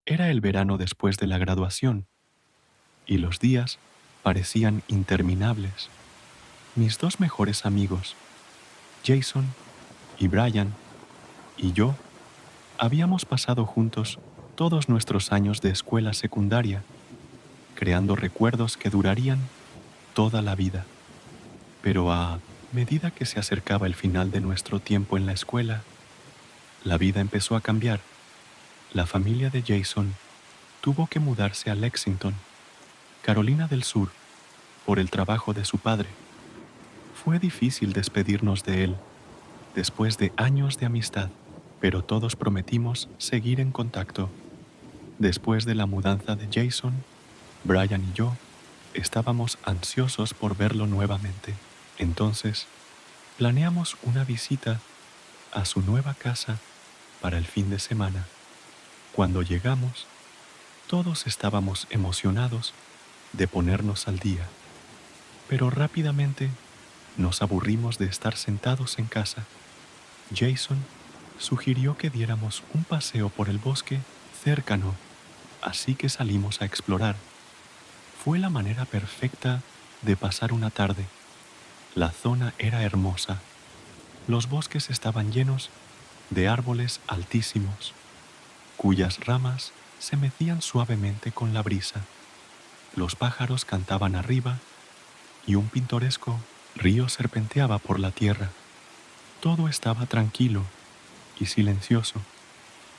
Era el verano después de la graduación, y los días parecían interminables. Mis dos mejores amigos, Jason y Brian, y yo, habíamos pasado juntos todos nuestros años de escuela secundaria, creando recuerdos que durarían toda la vida. Pero a medida que se acercaba el final de nuestro tiempo en la escuela, la vida empezó a cambiar. La familia de Jason tuvo que mudarse a Lexington, Carolina del Sur, por el trabajo de su padre. Fue difícil despedirnos de él después de años de amistad, pero todos prometimos seguir en contacto. Después de la mudanza de Jason, Brian y yo estábamos ansiosos por verlo nuevamente. Entonces, planeamos una visita a su nueva casa para el fin de semana. Cuando llegamos, todos estábamos emocionados de ponernos al día, pero rápidamente nos aburrimos de estar sentados en casa. Jason sugirió que diéramos un paseo por el bosque cercano, así que salimos a explorar. Fue la manera perfecta de pasar una tarde. La zona era hermosa. Los bosques estaban llenos de árboles altísimos, cuyas ramas se mecían suavemente con la brisa. Los pájaros cantaban arriba y un pintoresco río serpenteaba por la tierra. Todo estaba tranquilo y silencioso,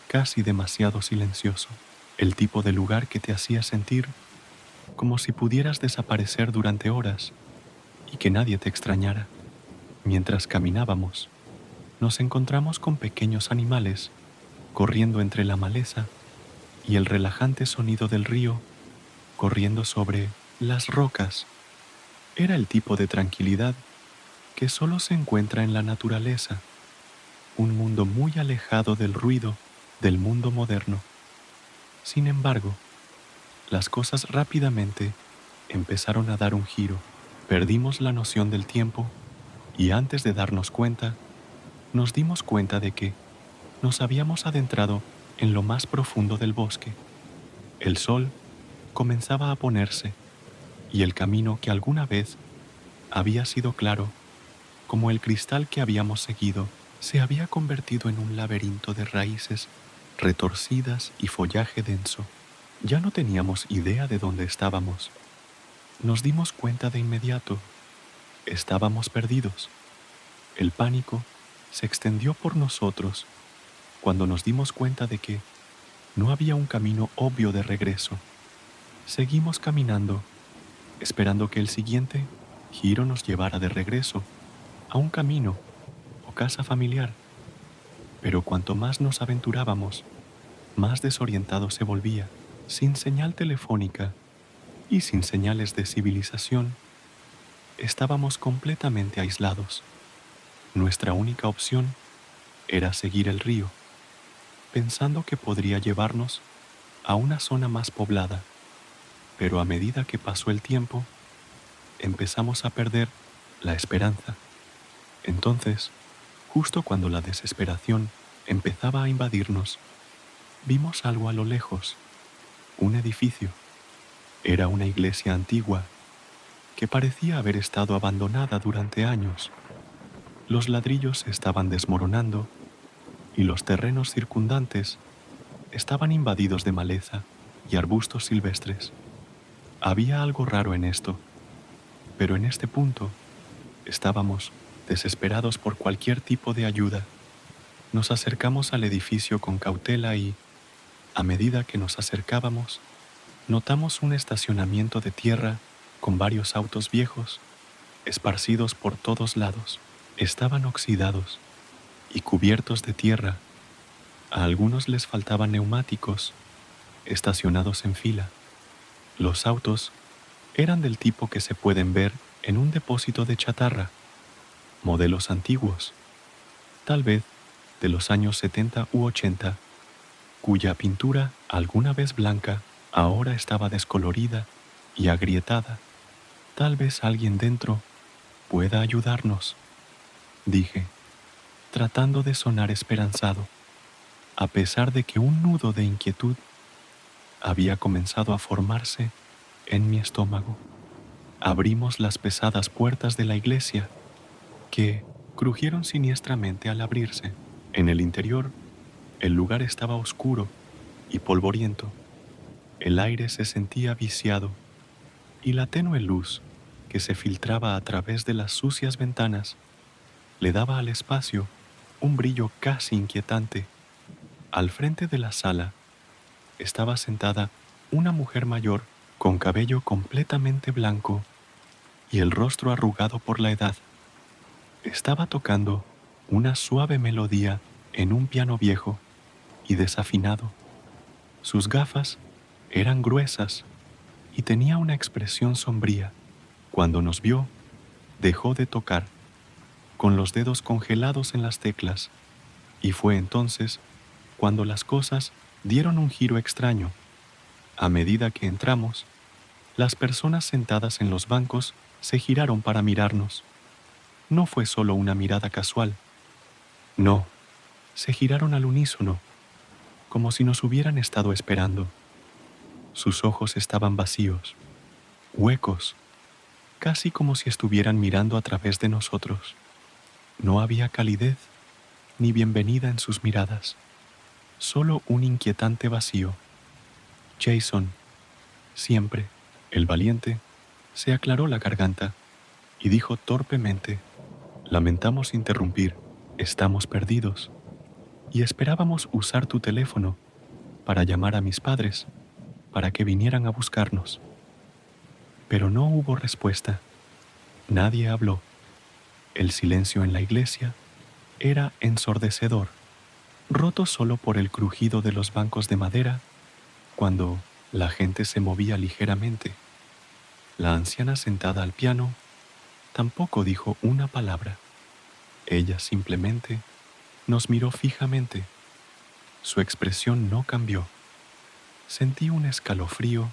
casi demasiado silencioso, el tipo de lugar que te hacía sentir como si pudieras desaparecer durante horas y que nadie te extrañara. Mientras caminábamos, nos encontramos con pequeños animales corriendo entre la maleza y el relajante sonido del río corriendo sobre las rocas. Era el tipo de tranquilidad que solo se encuentra en la naturaleza, un mundo muy alejado del ruido del mundo moderno. Sin embargo, las cosas rápidamente empezaron a dar un giro. Perdimos la noción del tiempo y antes de darnos cuenta, nos dimos cuenta de que nos habíamos adentrado en lo más profundo del bosque. El sol comenzaba a ponerse y el camino que alguna vez había sido claro, como el cristal que habíamos seguido, se había convertido en un laberinto de raíces retorcidas y follaje denso. Ya no teníamos idea de dónde estábamos. Nos dimos cuenta de inmediato. Estábamos perdidos. El pánico se extendió por nosotros cuando nos dimos cuenta de que no había un camino obvio de regreso. Seguimos caminando, esperando que el siguiente giro nos llevara de regreso a un camino o casa familiar. Pero cuanto más nos aventurábamos, más desorientado se volvía. Sin señal telefónica y sin señales de civilización, estábamos completamente aislados. Nuestra única opción era seguir el río, pensando que podría llevarnos a una zona más poblada. Pero a medida que pasó el tiempo, empezamos a perder la esperanza. Entonces, justo cuando la desesperación empezaba a invadirnos, vimos algo a lo lejos, un edificio. Era una iglesia antigua que parecía haber estado abandonada durante años. Los ladrillos se estaban desmoronando y los terrenos circundantes estaban invadidos de maleza y arbustos silvestres. Había algo raro en esto, pero en este punto estábamos desesperados por cualquier tipo de ayuda. Nos acercamos al edificio con cautela y, a medida que nos acercábamos, notamos un estacionamiento de tierra con varios autos viejos esparcidos por todos lados. Estaban oxidados y cubiertos de tierra. A algunos les faltaban neumáticos, estacionados en fila. Los autos eran del tipo que se pueden ver en un depósito de chatarra, modelos antiguos, tal vez de los años 70 u 80, cuya pintura, alguna vez blanca, ahora estaba descolorida y agrietada. Tal vez alguien dentro pueda ayudarnos, dije, tratando de sonar esperanzado, a pesar de que un nudo de inquietud había comenzado a formarse en mi estómago. Abrimos las pesadas puertas de la iglesia, que crujieron siniestramente al abrirse. En el interior, el lugar estaba oscuro y polvoriento. El aire se sentía viciado y la tenue luz que se filtraba a través de las sucias ventanas le daba al espacio un brillo casi inquietante. Al frente de la sala estaba sentada una mujer mayor con cabello completamente blanco y el rostro arrugado por la edad. Estaba tocando una suave melodía en un piano viejo y desafinado. Sus gafas eran gruesas y tenía una expresión sombría. Cuando nos vio, dejó de tocar, con los dedos congelados en las teclas, y fue entonces cuando las cosas dieron un giro extraño. A medida que entramos, las personas sentadas en los bancos se giraron para mirarnos. No fue solo una mirada casual. No, se giraron al unísono, como si nos hubieran estado esperando. Sus ojos estaban vacíos, huecos, casi como si estuvieran mirando a través de nosotros. No había calidez ni bienvenida en sus miradas, solo un inquietante vacío. Jason, siempre, el valiente, se aclaró la garganta y dijo torpemente: lamentamos interrumpir, estamos perdidos, y esperábamos usar tu teléfono para llamar a mis padres, para que vinieran a buscarnos. Pero no hubo respuesta. Nadie habló. El silencio en la iglesia era ensordecedor, roto solo por el crujido de los bancos de madera cuando la gente se movía ligeramente. La anciana sentada al piano tampoco dijo una palabra. Ella simplemente nos miró fijamente. Su expresión no cambió. Sentí un escalofrío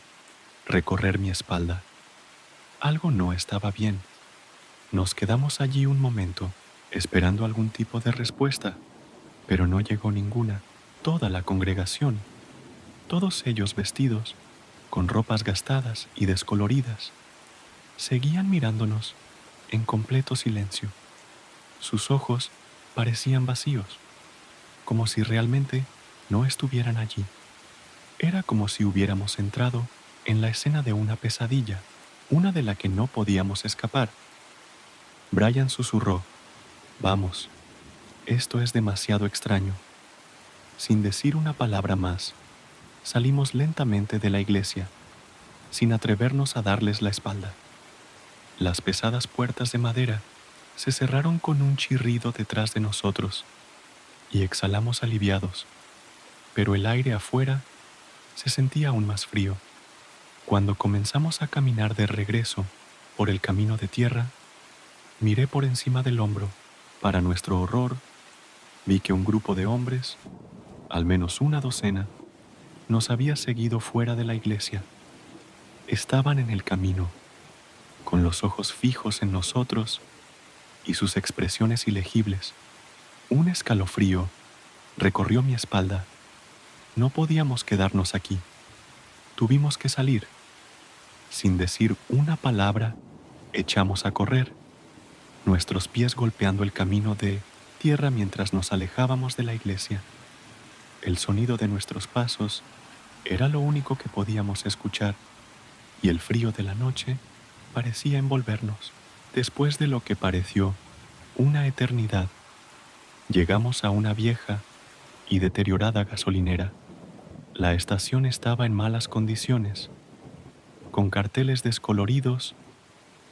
recorrer mi espalda. Algo no estaba bien. Nos quedamos allí un momento, esperando algún tipo de respuesta, pero no llegó ninguna. Toda la congregación, todos ellos vestidos, con ropas gastadas y descoloridas, seguían mirándonos en completo silencio. Sus ojos parecían vacíos, como si realmente no estuvieran allí. Era como si hubiéramos entrado en la escena de una pesadilla, una de la que no podíamos escapar. Brian susurró: vamos, esto es demasiado extraño. Sin decir una palabra más, salimos lentamente de la iglesia, sin atrevernos a darles la espalda. Las pesadas puertas de madera se cerraron con un chirrido detrás de nosotros y exhalamos aliviados, pero el aire afuera se sentía aún más frío. Cuando comenzamos a caminar de regreso por el camino de tierra, miré por encima del hombro. Para nuestro horror, vi que un grupo de hombres, al menos una docena, nos había seguido fuera de la iglesia. Estaban en el camino, con los ojos fijos en nosotros y sus expresiones ilegibles. Un escalofrío recorrió mi espalda. No podíamos quedarnos aquí. Tuvimos que salir. Sin decir una palabra, echamos a correr, nuestros pies golpeando el camino de tierra mientras nos alejábamos de la iglesia. El sonido de nuestros pasos era lo único que podíamos escuchar, y el frío de la noche parecía envolvernos. Después de lo que pareció una eternidad, llegamos a una vieja y deteriorada gasolinera. La estación estaba en malas condiciones, con carteles descoloridos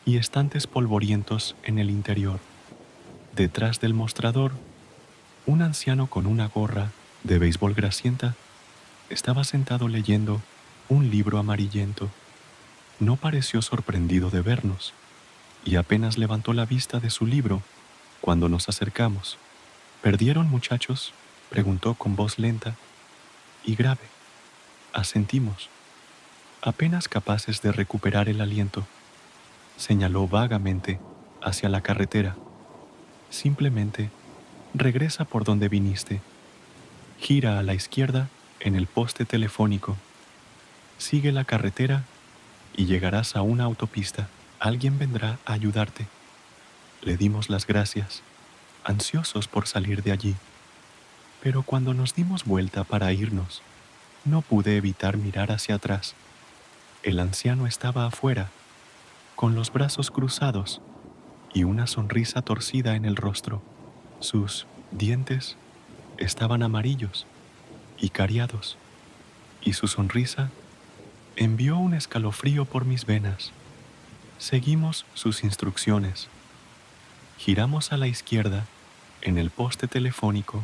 y estantes polvorientos en el interior. Detrás del mostrador, un anciano con una gorra de béisbol grasienta estaba sentado leyendo un libro amarillento. No pareció sorprendido de vernos y apenas levantó la vista de su libro cuando nos acercamos. ¿Perdieron, muchachos?, preguntó con voz lenta y grave. Asentimos, apenas capaces de recuperar el aliento. Señaló vagamente hacia la carretera. Simplemente regresa por donde viniste. Gira a la izquierda en el poste telefónico. Sigue la carretera y llegarás a una autopista. Alguien vendrá a ayudarte. Le dimos las gracias, ansiosos por salir de allí. Pero cuando nos dimos vuelta para irnos, no pude evitar mirar hacia atrás. El anciano estaba afuera, con los brazos cruzados y una sonrisa torcida en el rostro. Sus dientes estaban amarillos y cariados, y su sonrisa envió un escalofrío por mis venas. Seguimos sus instrucciones. Giramos a la izquierda en el poste telefónico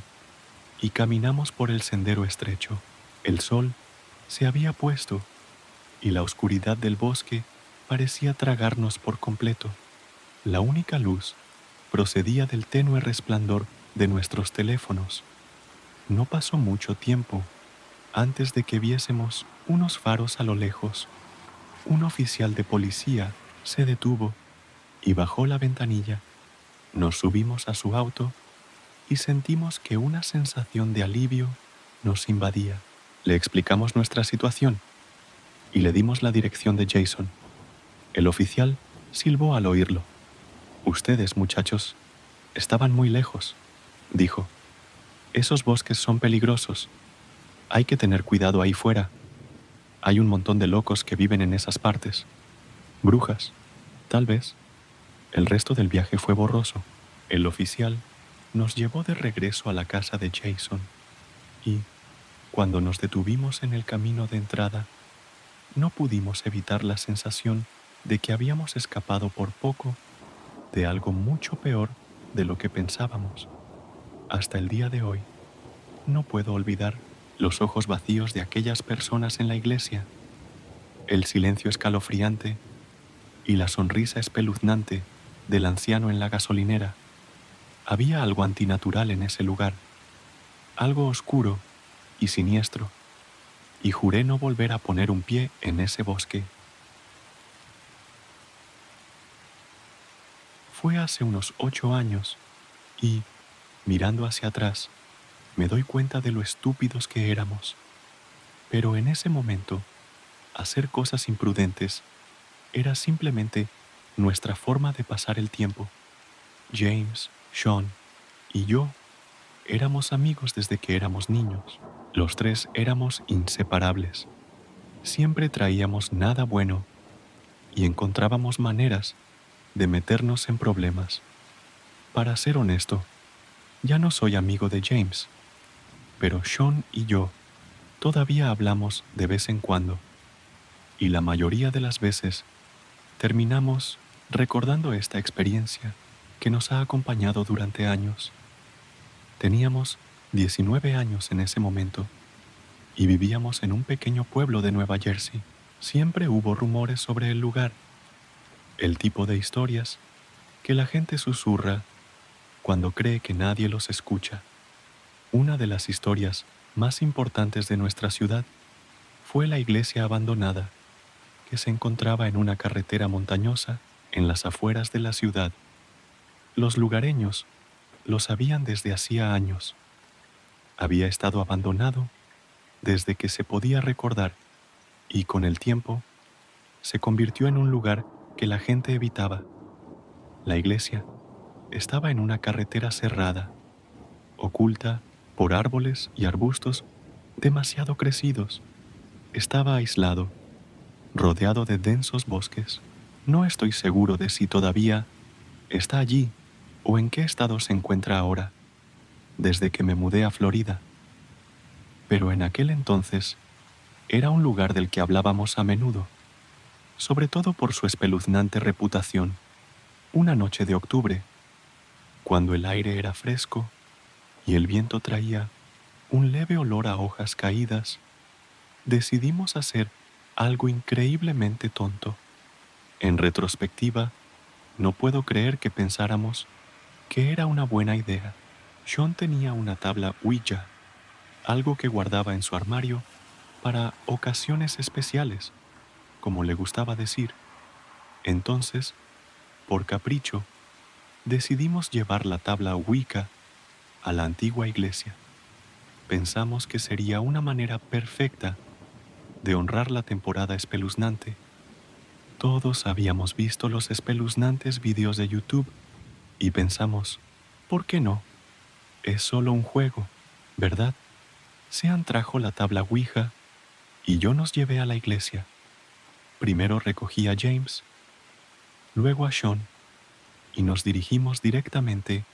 y caminamos por el sendero estrecho. El sol se había puesto y la oscuridad del bosque parecía tragarnos por completo. La única luz procedía del tenue resplandor de nuestros teléfonos. No pasó mucho tiempo antes de que viésemos unos faros a lo lejos. Un oficial de policía se detuvo y bajó la ventanilla. Nos subimos a su auto y sentimos que una sensación de alivio nos invadía. Le explicamos nuestra situación y le dimos la dirección de Jason. El oficial silbó al oírlo. Ustedes, muchachos, estaban muy lejos, dijo. Esos bosques son peligrosos. Hay que tener cuidado ahí fuera. Hay un montón de locos que viven en esas partes. Brujas, tal vez. El resto del viaje fue borroso. El oficial nos llevó de regreso a la casa de Jason y, cuando nos detuvimos en el camino de entrada, no pudimos evitar la sensación de que habíamos escapado por poco de algo mucho peor de lo que pensábamos. Hasta el día de hoy, no puedo olvidar los ojos vacíos de aquellas personas en la iglesia, el silencio escalofriante y la sonrisa espeluznante del anciano en la gasolinera. Había algo antinatural en ese lugar, algo oscuro y siniestro, y juré no volver a poner un pie en ese bosque. Fue hace unos 8 años y, mirando hacia atrás, me doy cuenta de lo estúpidos que éramos. Pero en ese momento, hacer cosas imprudentes era simplemente nuestra forma de pasar el tiempo. James, Sean y yo éramos amigos desde que éramos niños. Los tres éramos inseparables. Siempre traíamos nada bueno y encontrábamos maneras de meternos en problemas. Para ser honesto, ya no soy amigo de James, pero Sean y yo todavía hablamos de vez en cuando, y la mayoría de las veces terminamos recordando esta experiencia que nos ha acompañado durante años. Teníamos 19 años en ese momento y vivíamos en un pequeño pueblo de Nueva Jersey. Siempre hubo rumores sobre el lugar, el tipo de historias que la gente susurra cuando cree que nadie los escucha. Una de las historias más importantes de nuestra ciudad fue la iglesia abandonada que se encontraba en una carretera montañosa en las afueras de la ciudad. Los lugareños lo sabían desde hacía años. Había estado abandonado desde que se podía recordar y con el tiempo se convirtió en un lugar que la gente evitaba. La iglesia estaba en una carretera cerrada, oculta por árboles y arbustos demasiado crecidos. Estaba aislado, rodeado de densos bosques. No estoy seguro de si todavía está allí o en qué estado se encuentra ahora, desde que me mudé a Florida. Pero en aquel entonces era un lugar del que hablábamos a menudo, sobre todo por su espeluznante reputación. Una noche de octubre, cuando el aire era fresco y el viento traía un leve olor a hojas caídas, decidimos hacer algo increíblemente tonto. En retrospectiva, no puedo creer que pensáramos que era una buena idea. Sean tenía una tabla Ouija, algo que guardaba en su armario para ocasiones especiales, como le gustaba decir. Entonces, por capricho, decidimos llevar la tabla Wicca a la antigua iglesia. Pensamos que sería una manera perfecta de honrar la temporada espeluznante. Todos habíamos visto los espeluznantes videos de YouTube y pensamos, ¿por qué no? Es solo un juego, ¿verdad? Sean trajo la tabla Ouija y yo nos llevé a la iglesia. Primero recogí a James, luego a Sean y nos dirigimos directamente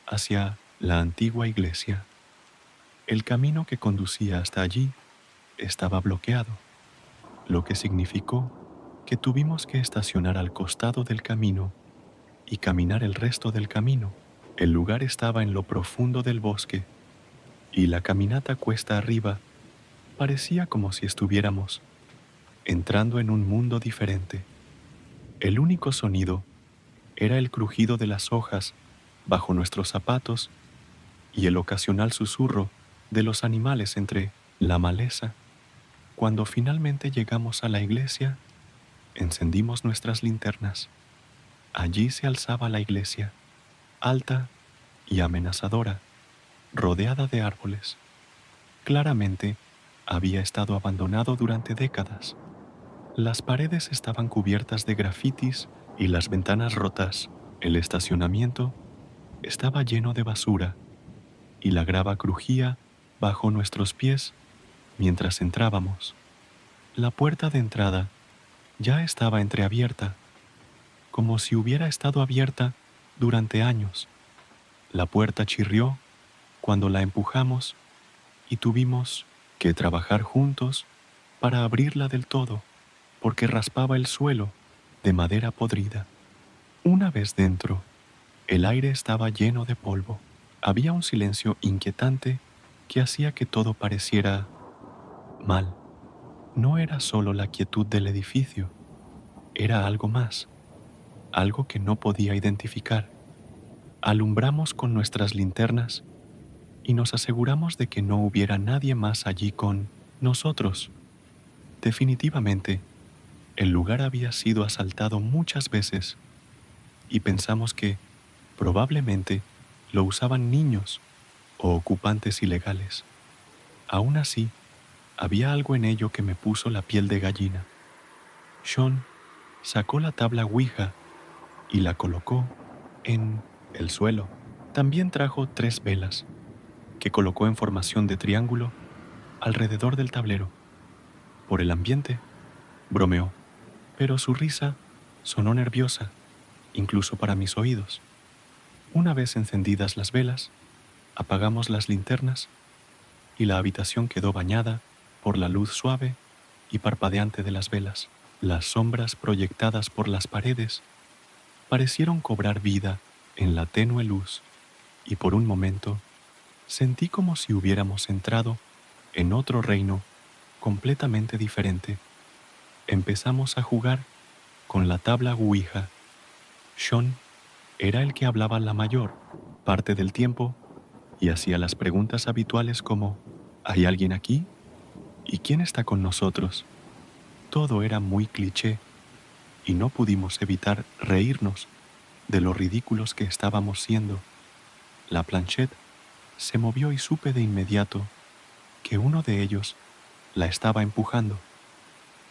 hacia la antigua iglesia. El camino que conducía hasta allí estaba bloqueado, lo que significó que tuvimos que estacionar al costado del camino y caminar el resto del camino. El lugar estaba en lo profundo del bosque y la caminata cuesta arriba parecía como si estuviéramos entrando en un mundo diferente. El único sonido era el crujido de las hojas bajo nuestros zapatos y el ocasional susurro de los animales entre la maleza. Cuando finalmente llegamos a la iglesia, encendimos nuestras linternas. Allí se alzaba la iglesia, alta y amenazadora, rodeada de árboles. Claramente, había estado abandonado durante décadas. Las paredes estaban cubiertas de grafitis y las ventanas rotas. El estacionamiento estaba lleno de basura y la grava crujía bajo nuestros pies mientras entrábamos. La puerta de entrada ya estaba entreabierta, como si hubiera estado abierta durante años. La puerta chirrió cuando la empujamos y tuvimos que trabajar juntos para abrirla del todo, porque raspaba el suelo de madera podrida. Una vez dentro, el aire estaba lleno de polvo. Había un silencio inquietante que hacía que todo pareciera mal. No era solo la quietud del edificio, era algo más, algo que no podía identificar. Alumbramos con nuestras linternas y nos aseguramos de que no hubiera nadie más allí con nosotros. Definitivamente, el lugar había sido asaltado muchas veces y pensamos que, probablemente, lo usaban niños o ocupantes ilegales. Aún así, había algo en ello que me puso la piel de gallina. Sean sacó la tabla Ouija y la colocó en el suelo. También trajo 3 velas, que colocó en formación de triángulo alrededor del tablero. Por el ambiente, bromeó, pero su risa sonó nerviosa, incluso para mis oídos. Una vez encendidas las velas, apagamos las linternas y la habitación quedó bañada por la luz suave y parpadeante de las velas. Las sombras proyectadas por las paredes parecieron cobrar vida en la tenue luz y por un momento sentí como si hubiéramos entrado en otro reino completamente diferente. Empezamos a jugar con la tabla Ouija. Sean era el que hablaba la mayor parte del tiempo y hacía las preguntas habituales como ¿hay alguien aquí? ¿Y quién está con nosotros? Todo era muy cliché y no pudimos evitar reírnos de lo ridículos que estábamos siendo. La planchette se movió y supe de inmediato que uno de ellos la estaba empujando.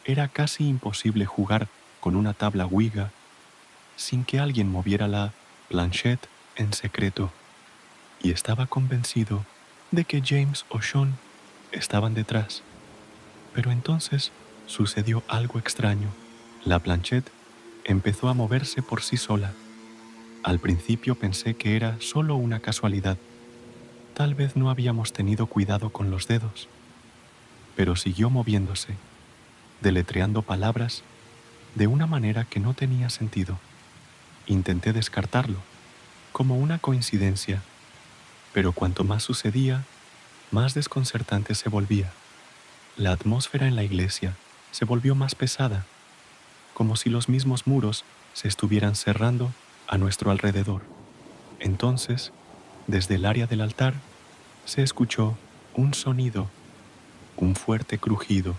Era casi imposible jugar con una tabla Ouija sin que alguien moviera la planchette en secreto, y estaba convencido de que James o Sean estaban detrás. Pero entonces sucedió algo extraño. La planchette empezó a moverse por sí sola. Al principio pensé que era solo una casualidad. Tal vez no habíamos tenido cuidado con los dedos, pero siguió moviéndose, deletreando palabras de una manera que no tenía sentido. Intenté descartarlo, como una coincidencia, pero cuanto más sucedía, más desconcertante se volvía. La atmósfera en la iglesia se volvió más pesada, como si los mismos muros se estuvieran cerrando a nuestro alrededor. Entonces, desde el área del altar, se escuchó un sonido, un fuerte crujido,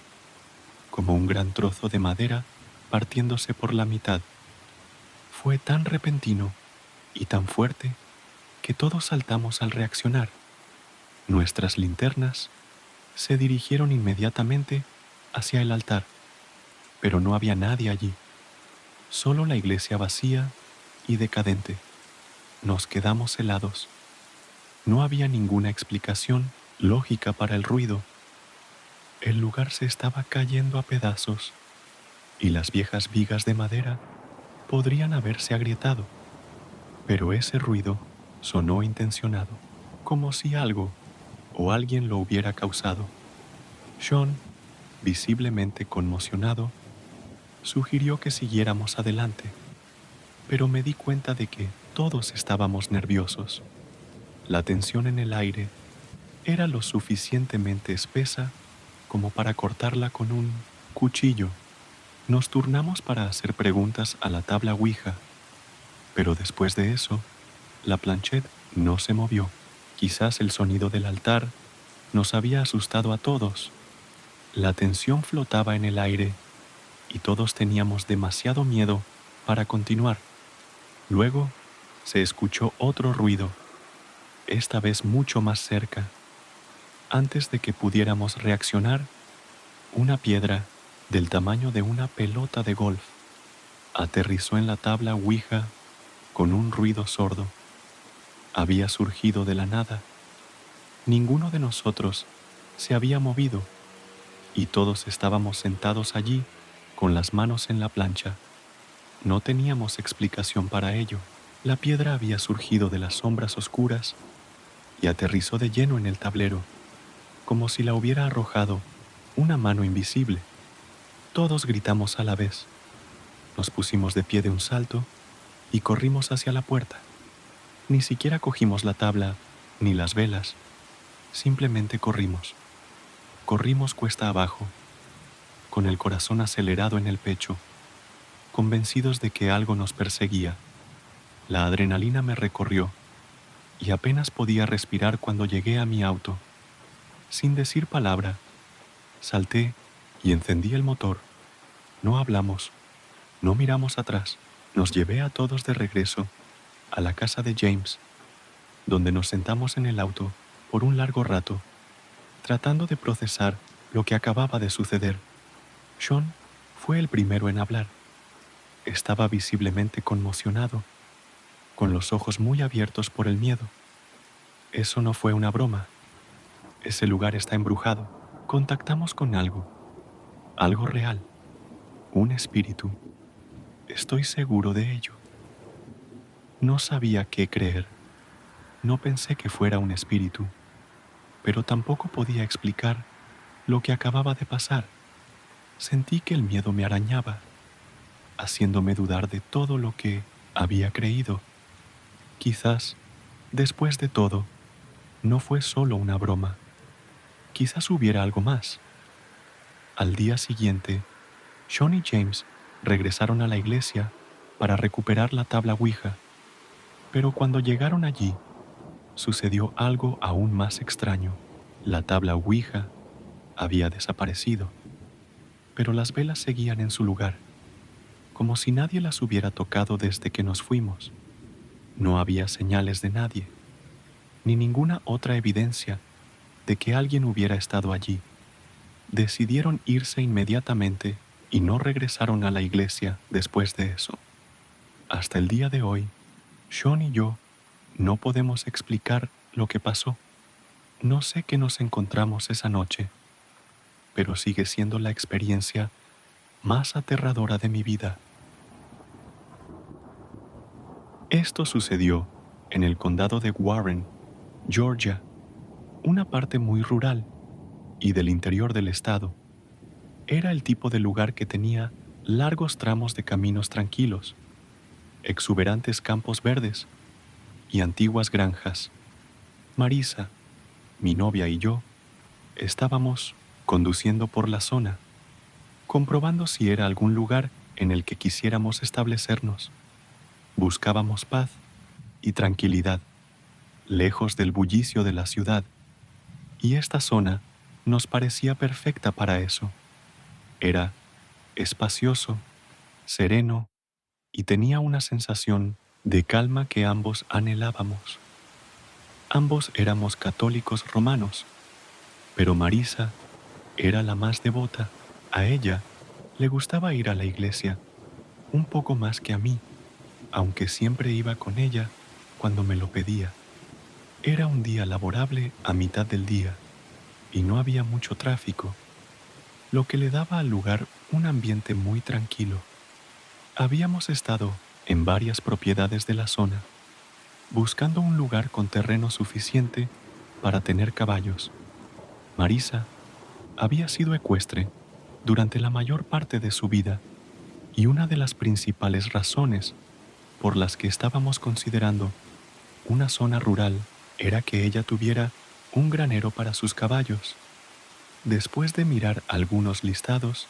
como un gran trozo de madera partiéndose por la mitad. Fue tan repentino y tan fuerte que todos saltamos al reaccionar. Nuestras linternas se dirigieron inmediatamente hacia el altar, pero no había nadie allí, solo la iglesia vacía y decadente. Nos quedamos helados. No había ninguna explicación lógica para el ruido. El lugar se estaba cayendo a pedazos y las viejas vigas de madera podrían haberse agrietado, pero ese ruido sonó intencionado, como si algo o alguien lo hubiera causado. Sean, visiblemente conmocionado, sugirió que siguiéramos adelante, pero me di cuenta de que todos estábamos nerviosos. La tensión en el aire era lo suficientemente espesa como para cortarla con un cuchillo. Nos turnamos para hacer preguntas a la tabla Ouija, pero después de eso, la planchette no se movió. Quizás el sonido del altar nos había asustado a todos. La tensión flotaba en el aire y todos teníamos demasiado miedo para continuar. Luego se escuchó otro ruido, esta vez mucho más cerca. Antes de que pudiéramos reaccionar, una piedra del tamaño de una pelota de golf aterrizó en la tabla Ouija con un ruido sordo. Había surgido de la nada. Ninguno de nosotros se había movido y todos estábamos sentados allí con las manos en la plancha. No teníamos explicación para ello. La piedra había surgido de las sombras oscuras y aterrizó de lleno en el tablero, como si la hubiera arrojado una mano invisible. Todos gritamos a la vez. Nos pusimos de pie de un salto y corrimos hacia la puerta. Ni siquiera cogimos la tabla ni las velas. Simplemente corrimos. Corrimos cuesta abajo, con el corazón acelerado en el pecho, convencidos de que algo nos perseguía. La adrenalina me recorrió y apenas podía respirar cuando llegué a mi auto. Sin decir palabra, salté y encendí el motor. No hablamos, no miramos atrás. Nos llevé a todos de regreso a la casa de James, donde nos sentamos en el auto por un largo rato, tratando de procesar lo que acababa de suceder. Sean fue el primero en hablar. Estaba visiblemente conmocionado, con los ojos muy abiertos por el miedo. Eso no fue una broma. Ese lugar está embrujado. Contactamos con algo real, un espíritu. Estoy seguro de ello. No sabía qué creer. No pensé que fuera un espíritu, pero tampoco podía explicar lo que acababa de pasar. Sentí que el miedo me arañaba, haciéndome dudar de todo lo que había creído. Quizás, después de todo, no fue solo una broma. Quizás hubiera algo más. Al día siguiente, Sean y James regresaron a la iglesia para recuperar la tabla Ouija, pero cuando llegaron allí, sucedió algo aún más extraño. La tabla Ouija había desaparecido, pero las velas seguían en su lugar, como si nadie las hubiera tocado desde que nos fuimos. No había señales de nadie, ni ninguna otra evidencia de que alguien hubiera estado allí. Decidieron irse inmediatamente y no regresaron a la iglesia después de eso. Hasta el día de hoy, Sean y yo no podemos explicar lo que pasó. No sé qué nos encontramos esa noche, pero sigue siendo la experiencia más aterradora de mi vida. Esto sucedió en el condado de Warren, Georgia, una parte muy rural y del interior del estado. Era el tipo de lugar que tenía largos tramos de caminos tranquilos, exuberantes campos verdes y antiguas granjas. Marisa, mi novia y yo estábamos conduciendo por la zona, comprobando si era algún lugar en el que quisiéramos establecernos. Buscábamos paz y tranquilidad, lejos del bullicio de la ciudad, y esta zona nos parecía perfecta para eso. Era espacioso, sereno y tenía una sensación de calma que ambos anhelábamos. Ambos éramos católicos romanos, pero Marisa era la más devota. A ella le gustaba ir a la iglesia un poco más que a mí, aunque siempre iba con ella cuando me lo pedía. Era un día laborable a mitad del día y no había mucho tráfico, lo que le daba al lugar un ambiente muy tranquilo. Habíamos estado en varias propiedades de la zona, buscando un lugar con terreno suficiente para tener caballos. Marisa había sido ecuestre durante la mayor parte de su vida y una de las principales razones por las que estábamos considerando una zona rural era que ella tuviera un granero para sus caballos. Después de mirar algunos listados,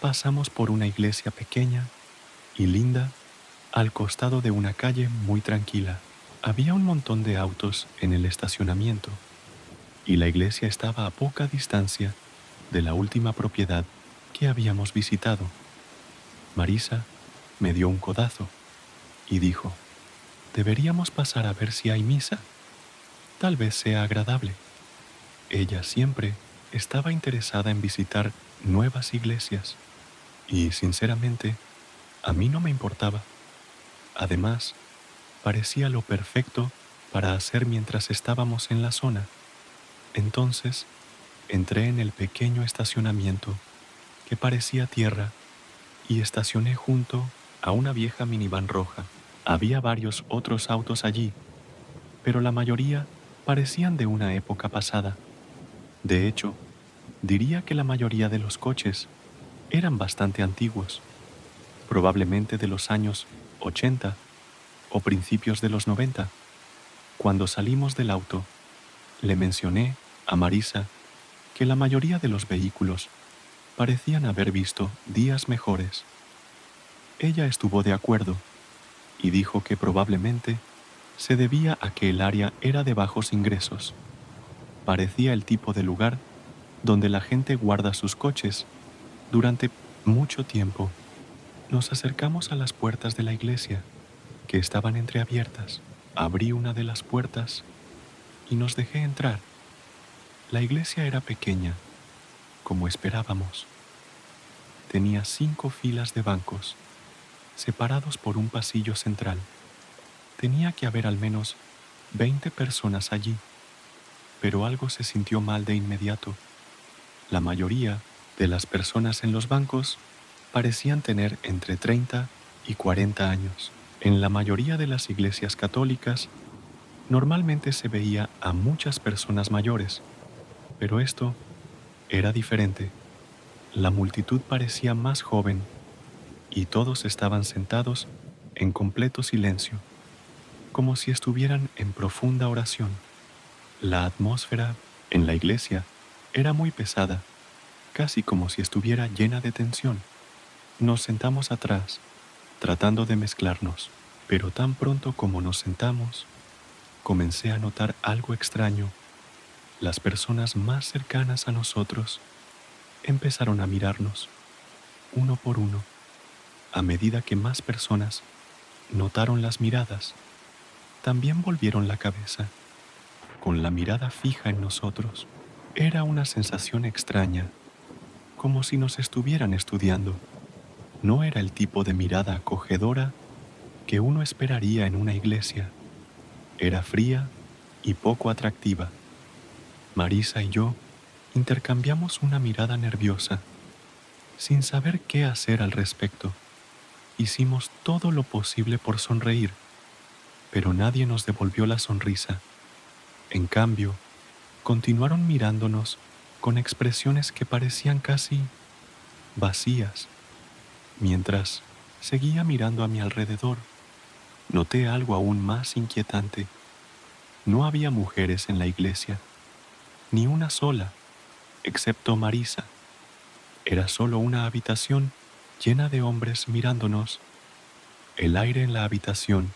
pasamos por una iglesia pequeña y linda al costado de una calle muy tranquila. Había un montón de autos en el estacionamiento y la iglesia estaba a poca distancia de la última propiedad que habíamos visitado. Marisa me dio un codazo y dijo: «Deberíamos pasar a ver si hay misa. Tal vez sea agradable». Ella siempre estaba interesada en visitar nuevas iglesias y, sinceramente, a mí no me importaba. Además, parecía lo perfecto para hacer mientras estábamos en la zona. Entonces, entré en el pequeño estacionamiento que parecía tierra y estacioné junto a una vieja minivan roja. Había varios otros autos allí, pero la mayoría parecían de una época pasada. De hecho, diría que la mayoría de los coches eran bastante antiguos, probablemente de los años 80 o principios de los 90. Cuando salimos del auto, le mencioné a Marisa que la mayoría de los vehículos parecían haber visto días mejores. Ella estuvo de acuerdo y dijo que probablemente se debía a que el área era de bajos ingresos. Parecía el tipo de lugar donde la gente guarda sus coches durante mucho tiempo. Nos acercamos a las puertas de la iglesia, que estaban entreabiertas. Abrí una de las puertas y nos dejé entrar. La iglesia era pequeña, como esperábamos. Tenía 5 filas de bancos, separados por un pasillo central. Tenía que haber al menos 20 personas allí, pero algo se sintió mal de inmediato. La mayoría de las personas en los bancos parecían tener entre 30 y 40 años. En la mayoría de las iglesias católicas, normalmente se veía a muchas personas mayores, pero esto era diferente. La multitud parecía más joven y todos estaban sentados en completo silencio, como si estuvieran en profunda oración. La atmósfera en la iglesia era muy pesada, casi como si estuviera llena de tensión. Nos sentamos atrás, tratando de mezclarnos, pero tan pronto como nos sentamos, comencé a notar algo extraño. Las personas más cercanas a nosotros empezaron a mirarnos, uno por uno. A medida que más personas notaron las miradas, también volvieron la cabeza, con la mirada fija en nosotros. Era una sensación extraña, como si nos estuvieran estudiando. No era el tipo de mirada acogedora que uno esperaría en una iglesia. Era fría y poco atractiva. Marisa y yo intercambiamos una mirada nerviosa. Sin saber qué hacer al respecto, hicimos todo lo posible por sonreír, pero nadie nos devolvió la sonrisa. En cambio, continuaron mirándonos con expresiones que parecían casi vacías. Mientras seguía mirando a mi alrededor, noté algo aún más inquietante. No había mujeres en la iglesia, ni una sola, excepto Marisa. Era solo una habitación llena de hombres mirándonos. El aire en la habitación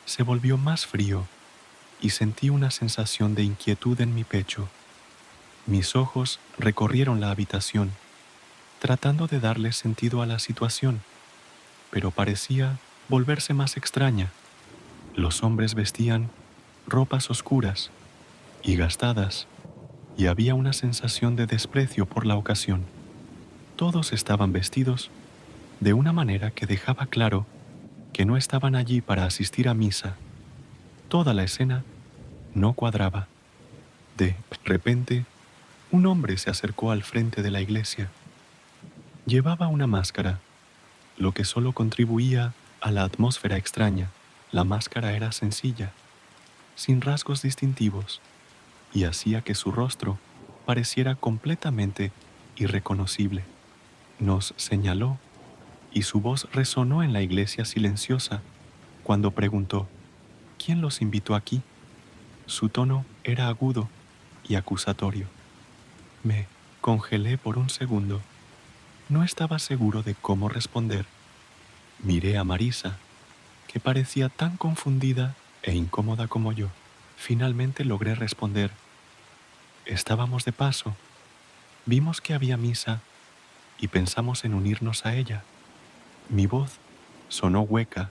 se volvió más frío y sentí una sensación de inquietud en mi pecho. Mis ojos recorrieron la habitación, tratando de darle sentido a la situación, pero parecía volverse más extraña. Los hombres vestían ropas oscuras y gastadas, y había una sensación de desprecio por la ocasión. Todos estaban vestidos de una manera que dejaba claro que no estaban allí para asistir a misa. Toda la escena no cuadraba. De repente, un hombre se acercó al frente de la iglesia. Llevaba una máscara, lo que solo contribuía a la atmósfera extraña. La máscara era sencilla, sin rasgos distintivos, y hacía que su rostro pareciera completamente irreconocible. Nos señaló y su voz resonó en la iglesia silenciosa cuando preguntó: ¿quién los invitó aquí? Su tono era agudo y acusatorio. Me congelé por un segundo. No estaba seguro de cómo responder. Miré a Marisa, que parecía tan confundida e incómoda como yo. Finalmente logré responder. Estábamos de paso. Vimos que había misa y pensamos en unirnos a ella. Mi voz sonó hueca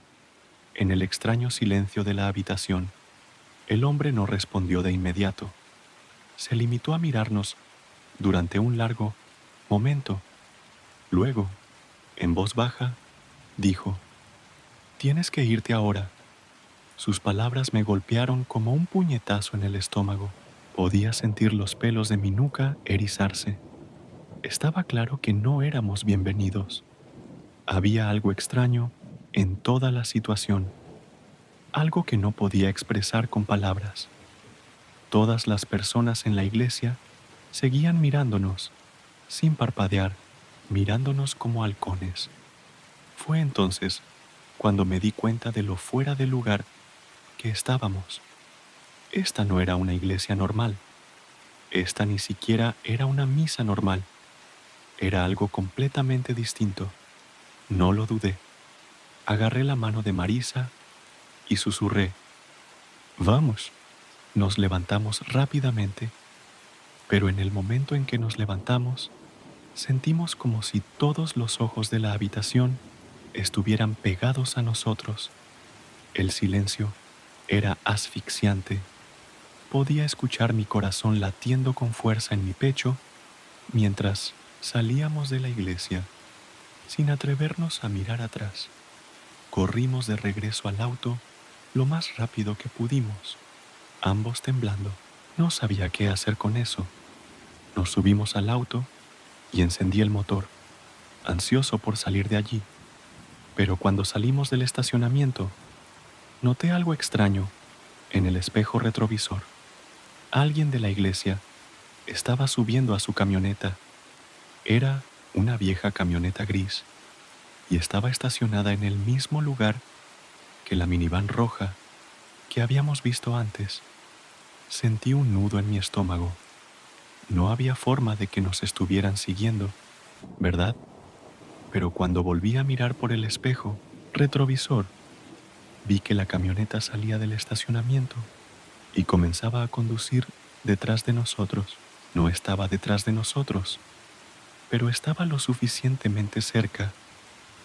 en el extraño silencio de la habitación. El hombre no respondió de inmediato. Se limitó a mirarnos durante un largo momento. Luego, en voz baja, dijo: «Tienes que irte ahora». Sus palabras me golpearon como un puñetazo en el estómago. Podía sentir los pelos de mi nuca erizarse. Estaba claro que no éramos bienvenidos. Había algo extraño en toda la situación, algo que no podía expresar con palabras. Todas las personas en la iglesia seguían mirándonos, sin parpadear, mirándonos como halcones. Fue entonces cuando me di cuenta de lo fuera de lugar que estábamos. Esta no era una iglesia normal. Esta ni siquiera era una misa normal. Era algo completamente distinto. No lo dudé. Agarré la mano de Marisa y susurré: «Vamos». Nos levantamos rápidamente, pero en el momento en que nos levantamos, sentimos como si todos los ojos de la habitación estuvieran pegados a nosotros. El silencio era asfixiante. Podía escuchar mi corazón latiendo con fuerza en mi pecho mientras salíamos de la iglesia, sin atrevernos a mirar atrás. Corrimos de regreso al auto lo más rápido que pudimos, ambos temblando. No sabía qué hacer con eso. Nos subimos al auto y encendí el motor, ansioso por salir de allí. Pero cuando salimos del estacionamiento, noté algo extraño en el espejo retrovisor. Alguien de la iglesia estaba subiendo a su camioneta. Era una vieja camioneta gris y estaba estacionada en el mismo lugar que la minivan roja que habíamos visto antes. Sentí un nudo en mi estómago. No había forma de que nos estuvieran siguiendo, ¿verdad? Pero cuando volví a mirar por el espejo retrovisor, vi que la camioneta salía del estacionamiento y comenzaba a conducir detrás de nosotros. No estaba detrás de nosotros, pero estaba lo suficientemente cerca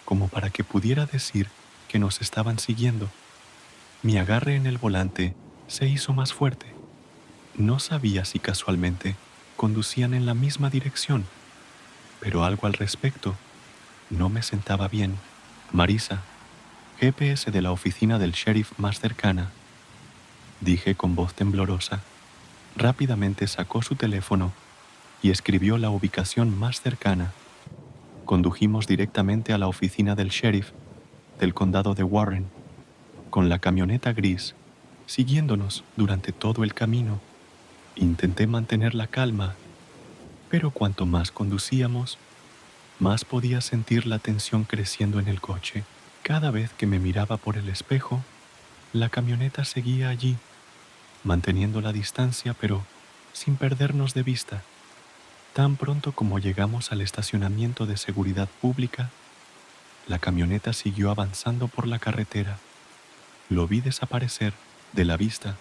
como para que pudiera decir que nos estaban siguiendo. Mi agarre en el volante se hizo más fuerte. No sabía si casualmente conducían en la misma dirección, pero algo al respecto no me sentaba bien. «Marisa, GPS de la oficina del sheriff más cercana», dije con voz temblorosa. Rápidamente sacó su teléfono y escribió la ubicación más cercana. Condujimos directamente a la oficina del sheriff del condado de Warren, con la camioneta gris siguiéndonos durante todo el camino. Intenté mantener la calma, pero cuanto más conducíamos, más podía sentir la tensión creciendo en el coche. Cada vez que me miraba por el espejo, la camioneta seguía allí, manteniendo la distancia pero sin perdernos de vista. Tan pronto como llegamos al estacionamiento de seguridad pública, la camioneta siguió avanzando por la carretera. Lo vi desaparecer de la vista.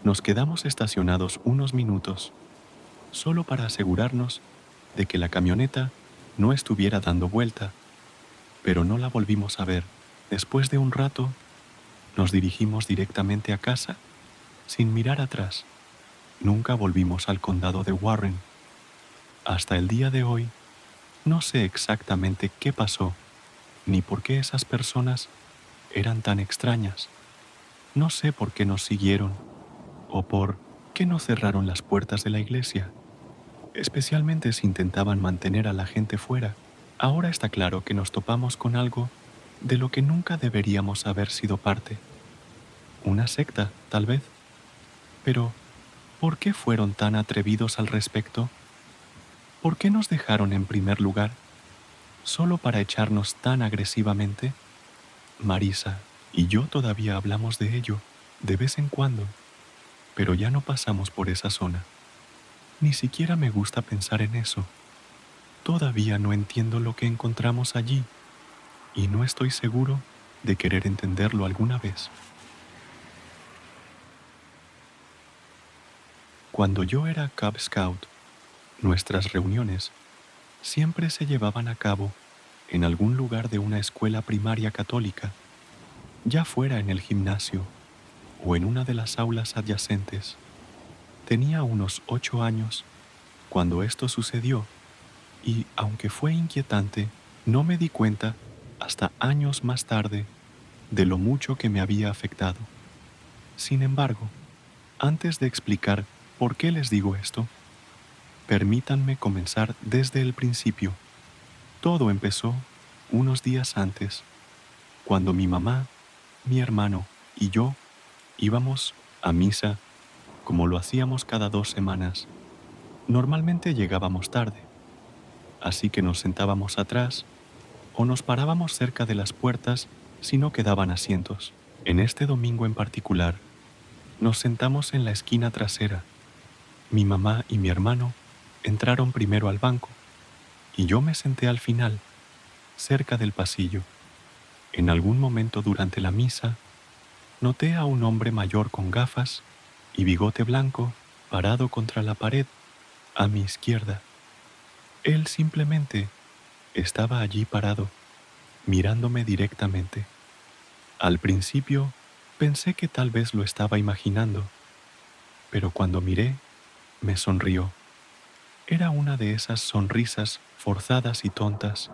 Nos quedamos estacionados unos minutos, solo para asegurarnos de que la camioneta no estuviera dando vuelta, pero no la volvimos a ver. Después de un rato, nos dirigimos directamente a casa sin mirar atrás. Nunca volvimos al condado de Warren. Hasta el día de hoy, No sé exactamente qué pasó, ni por qué esas personas eran tan extrañas. No sé por qué nos siguieron o por qué no cerraron las puertas de la iglesia, especialmente si intentaban mantener a la gente fuera. Ahora está claro que nos topamos con algo de lo que nunca deberíamos haber sido parte. Una secta, tal vez. Pero, ¿por qué fueron tan atrevidos al respecto? ¿Por qué nos dejaron en primer lugar solo para echarnos tan agresivamente? Marisa y yo todavía hablamos de ello, de vez en cuando, pero ya no pasamos por esa zona. Ni siquiera me gusta pensar en eso. Todavía no entiendo lo que encontramos allí y no estoy seguro de querer entenderlo alguna vez. Cuando yo era Cub Scout, nuestras reuniones siempre se llevaban a cabo en algún lugar de una escuela primaria católica, ya fuera en el gimnasio o en una de las aulas adyacentes. Tenía unos 8 años cuando esto sucedió y, aunque fue inquietante, no me di cuenta hasta años más tarde de lo mucho que me había afectado. Sin embargo, antes de explicar por qué les digo esto, permítanme comenzar desde el principio. Todo empezó unos días antes, cuando mi mamá, mi hermano y yo íbamos a misa como lo hacíamos cada 2 semanas. Normalmente llegábamos tarde, así que nos sentábamos atrás o nos parábamos cerca de las puertas si no quedaban asientos. En este domingo en particular, nos sentamos en la esquina trasera. Mi mamá y mi hermano entraron primero al banco y yo me senté al final, cerca del pasillo. En algún momento durante la misa, noté a un hombre mayor con gafas y bigote blanco parado contra la pared a mi izquierda. Él simplemente estaba allí parado, mirándome directamente. Al principio pensé que tal vez lo estaba imaginando, pero cuando miré, me sonrió. Era una de esas sonrisas forzadas y tontas,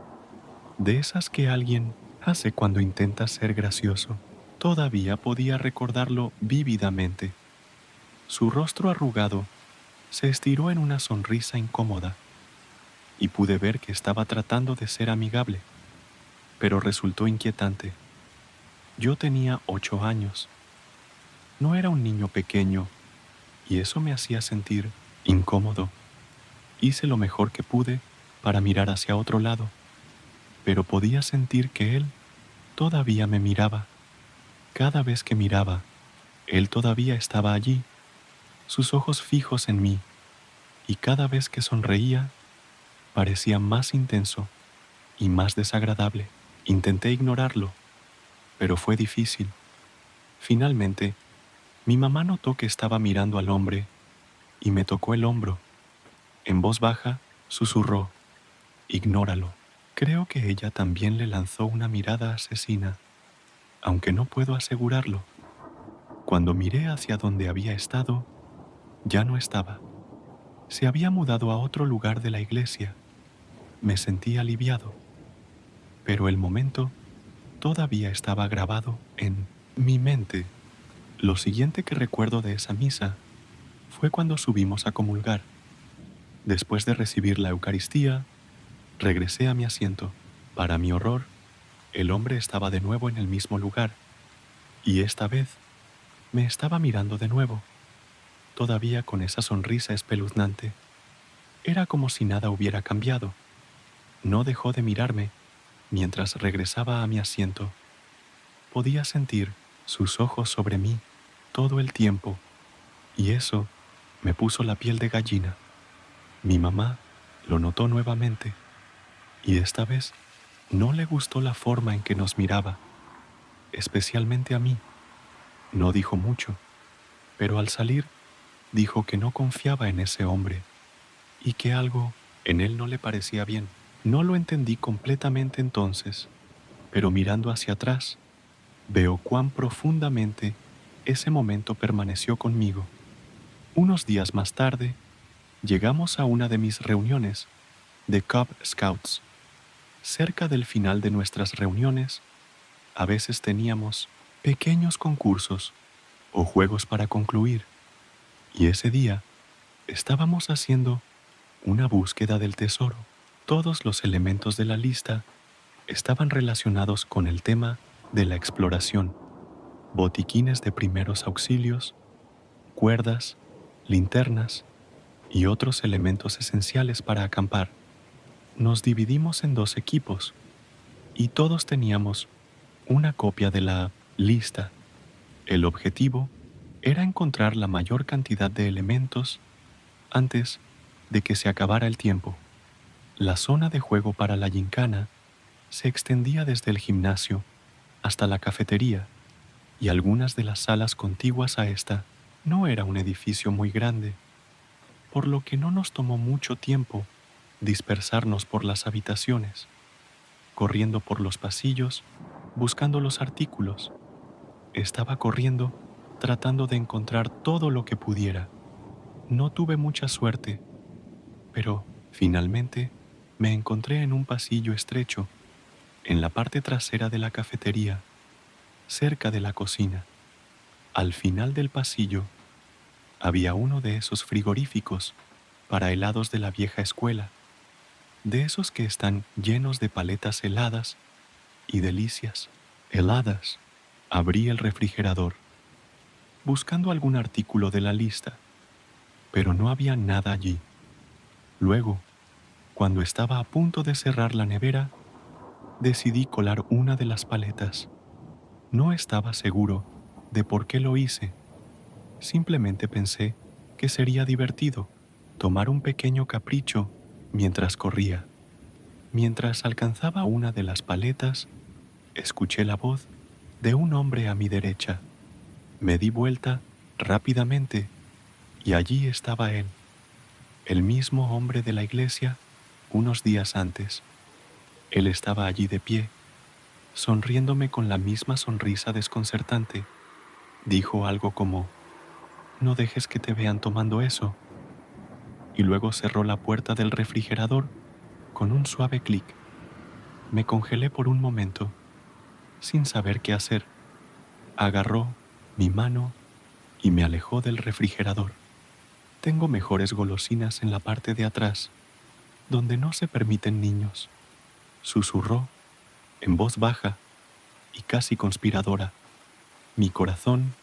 de esas que alguien hace cuando intenta ser gracioso. Todavía podía recordarlo vívidamente. Su rostro arrugado se estiró en una sonrisa incómoda y pude ver que estaba tratando de ser amigable, pero resultó inquietante. Yo tenía 8 años. No era un niño pequeño y eso me hacía sentir incómodo. Hice lo mejor que pude para mirar hacia otro lado, pero podía sentir que él todavía me miraba. Cada vez que miraba, él todavía estaba allí, sus ojos fijos en mí, y cada vez que sonreía, parecía más intenso y más desagradable. Intenté ignorarlo, pero fue difícil. Finalmente, mi mamá notó que estaba mirando al hombre y me tocó el hombro. En voz baja, susurró: «Ignóralo». Creo que ella también le lanzó una mirada asesina, aunque no puedo asegurarlo. Cuando miré hacia donde había estado, ya no estaba. Se había mudado a otro lugar de la iglesia. Me sentí aliviado, pero el momento todavía estaba grabado en mi mente. Lo siguiente que recuerdo de esa misa fue cuando subimos a comulgar. Después de recibir la Eucaristía, regresé a mi asiento. Para mi horror, el hombre estaba de nuevo en el mismo lugar, y esta vez me estaba mirando de nuevo, todavía con esa sonrisa espeluznante. Era como si nada hubiera cambiado. No dejó de mirarme mientras regresaba a mi asiento. Podía sentir sus ojos sobre mí todo el tiempo, y eso me puso la piel de gallina. Mi mamá lo notó nuevamente, y esta vez no le gustó la forma en que nos miraba, especialmente a mí. No dijo mucho, pero al salir dijo que no confiaba en ese hombre y que algo en él no le parecía bien. No lo entendí completamente entonces, pero mirando hacia atrás, veo cuán profundamente ese momento permaneció conmigo. Unos días más tarde, llegamos a una de mis reuniones de Cub Scouts. Cerca del final de nuestras reuniones, a veces teníamos pequeños concursos o juegos para concluir, y ese día estábamos haciendo una búsqueda del tesoro. Todos los elementos de la lista estaban relacionados con el tema de la exploración: botiquines de primeros auxilios, cuerdas, linternas y otros elementos esenciales para acampar. Nos dividimos en 2 equipos y todos teníamos una copia de la lista. El objetivo era encontrar la mayor cantidad de elementos antes de que se acabara el tiempo. La zona de juego para la gincana se extendía desde el gimnasio hasta la cafetería, y algunas de las salas contiguas a esta. No era un edificio muy grande, por lo que no nos tomó mucho tiempo dispersarnos por las habitaciones, corriendo por los pasillos, buscando los artículos. Estaba corriendo, tratando de encontrar todo lo que pudiera. No tuve mucha suerte, pero finalmente me encontré en un pasillo estrecho, en la parte trasera de la cafetería, cerca de la cocina. Al final del pasillo había uno de esos frigoríficos para helados de la vieja escuela, de esos que están llenos de paletas heladas y delicias heladas. Abrí el refrigerador, buscando algún artículo de la lista, pero no había nada allí. Luego, cuando estaba a punto de cerrar la nevera, decidí colar una de las paletas. No estaba seguro de por qué lo hice. Simplemente pensé que sería divertido tomar un pequeño capricho mientras corría. Mientras alcanzaba una de las paletas, escuché la voz de un hombre a mi derecha. Me di vuelta rápidamente y allí estaba él, el mismo hombre de la iglesia unos días antes. Él estaba allí de pie, sonriéndome con la misma sonrisa desconcertante. Dijo algo como: «No dejes que te vean tomando eso», y luego cerró la puerta del refrigerador con un suave clic. Me congelé por un momento, sin saber qué hacer. Agarró mi mano y me alejó del refrigerador. Tengo mejores golosinas en la parte de atrás, donde no se permiten niños, susurró en voz baja y casi conspiradora. Mi corazón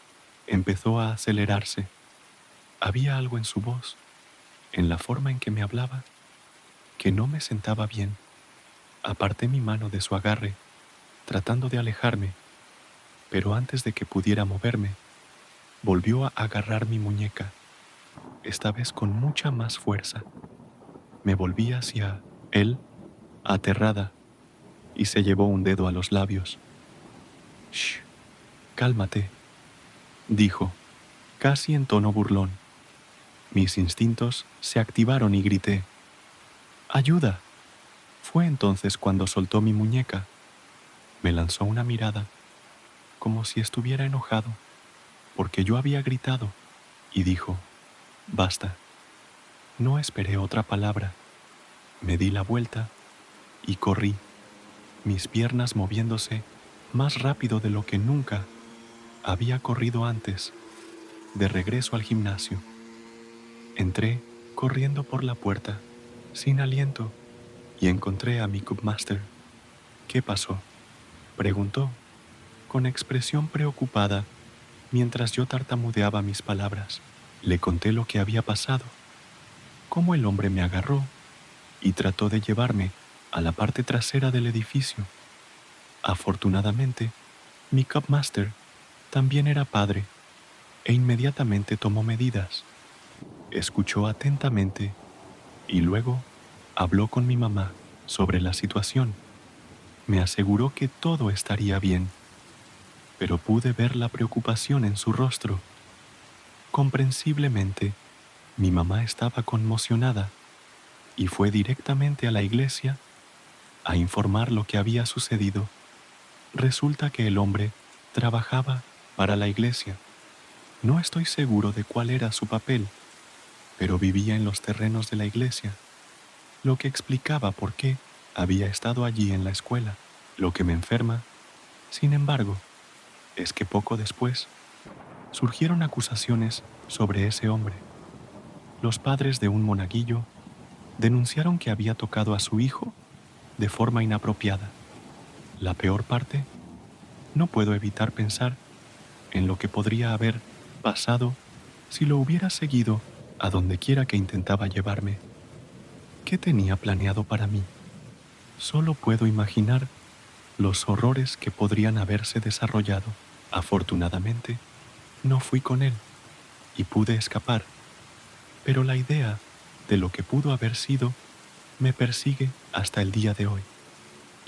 empezó a acelerarse. Había algo en su voz, en la forma en que me hablaba, que no me sentaba bien. Aparté mi mano de su agarre, tratando de alejarme, pero antes de que pudiera moverme, volvió a agarrar mi muñeca, esta vez con mucha más fuerza. Me volví hacia él, aterrada, y se llevó un dedo a los labios. «Shh, cálmate», dijo, casi en tono burlón. Mis instintos se activaron y grité: «¡Ayuda!». Fue entonces cuando soltó mi muñeca. Me lanzó una mirada, como si estuviera enojado, porque yo había gritado, y dijo: «Basta». No esperé otra palabra. Me di la vuelta y corrí, mis piernas moviéndose más rápido de lo que nunca había corrido antes, de regreso al gimnasio. Entré corriendo por la puerta, sin aliento, y encontré a mi Cubmaster. «¿Qué pasó?», preguntó, con expresión preocupada, mientras yo tartamudeaba mis palabras. Le conté lo que había pasado, cómo el hombre me agarró y trató de llevarme a la parte trasera del edificio. Afortunadamente, mi Cubmaster también era padre e inmediatamente tomó medidas. Escuchó atentamente y luego habló con mi mamá sobre la situación. Me aseguró que todo estaría bien, pero pude ver la preocupación en su rostro. Comprensiblemente, mi mamá estaba conmocionada y fue directamente a la iglesia a informar lo que había sucedido. Resulta que el hombre trabajaba para la iglesia. No estoy seguro de cuál era su papel, pero vivía en los terrenos de la iglesia. lo que explicaba por qué había estado allí en la escuela. Lo que me enferma, sin embargo, es que poco después surgieron acusaciones sobre ese hombre. Los padres de un monaguillo denunciaron que había tocado a su hijo de forma inapropiada. La peor parte, no puedo evitar pensar en lo que podría haber pasado si lo hubiera seguido a donde quiera que intentaba llevarme. ¿Qué tenía planeado para mí? Solo puedo imaginar los horrores que podrían haberse desarrollado. Afortunadamente, no fui con él y pude escapar, pero la idea de lo que pudo haber sido me persigue hasta el día de hoy.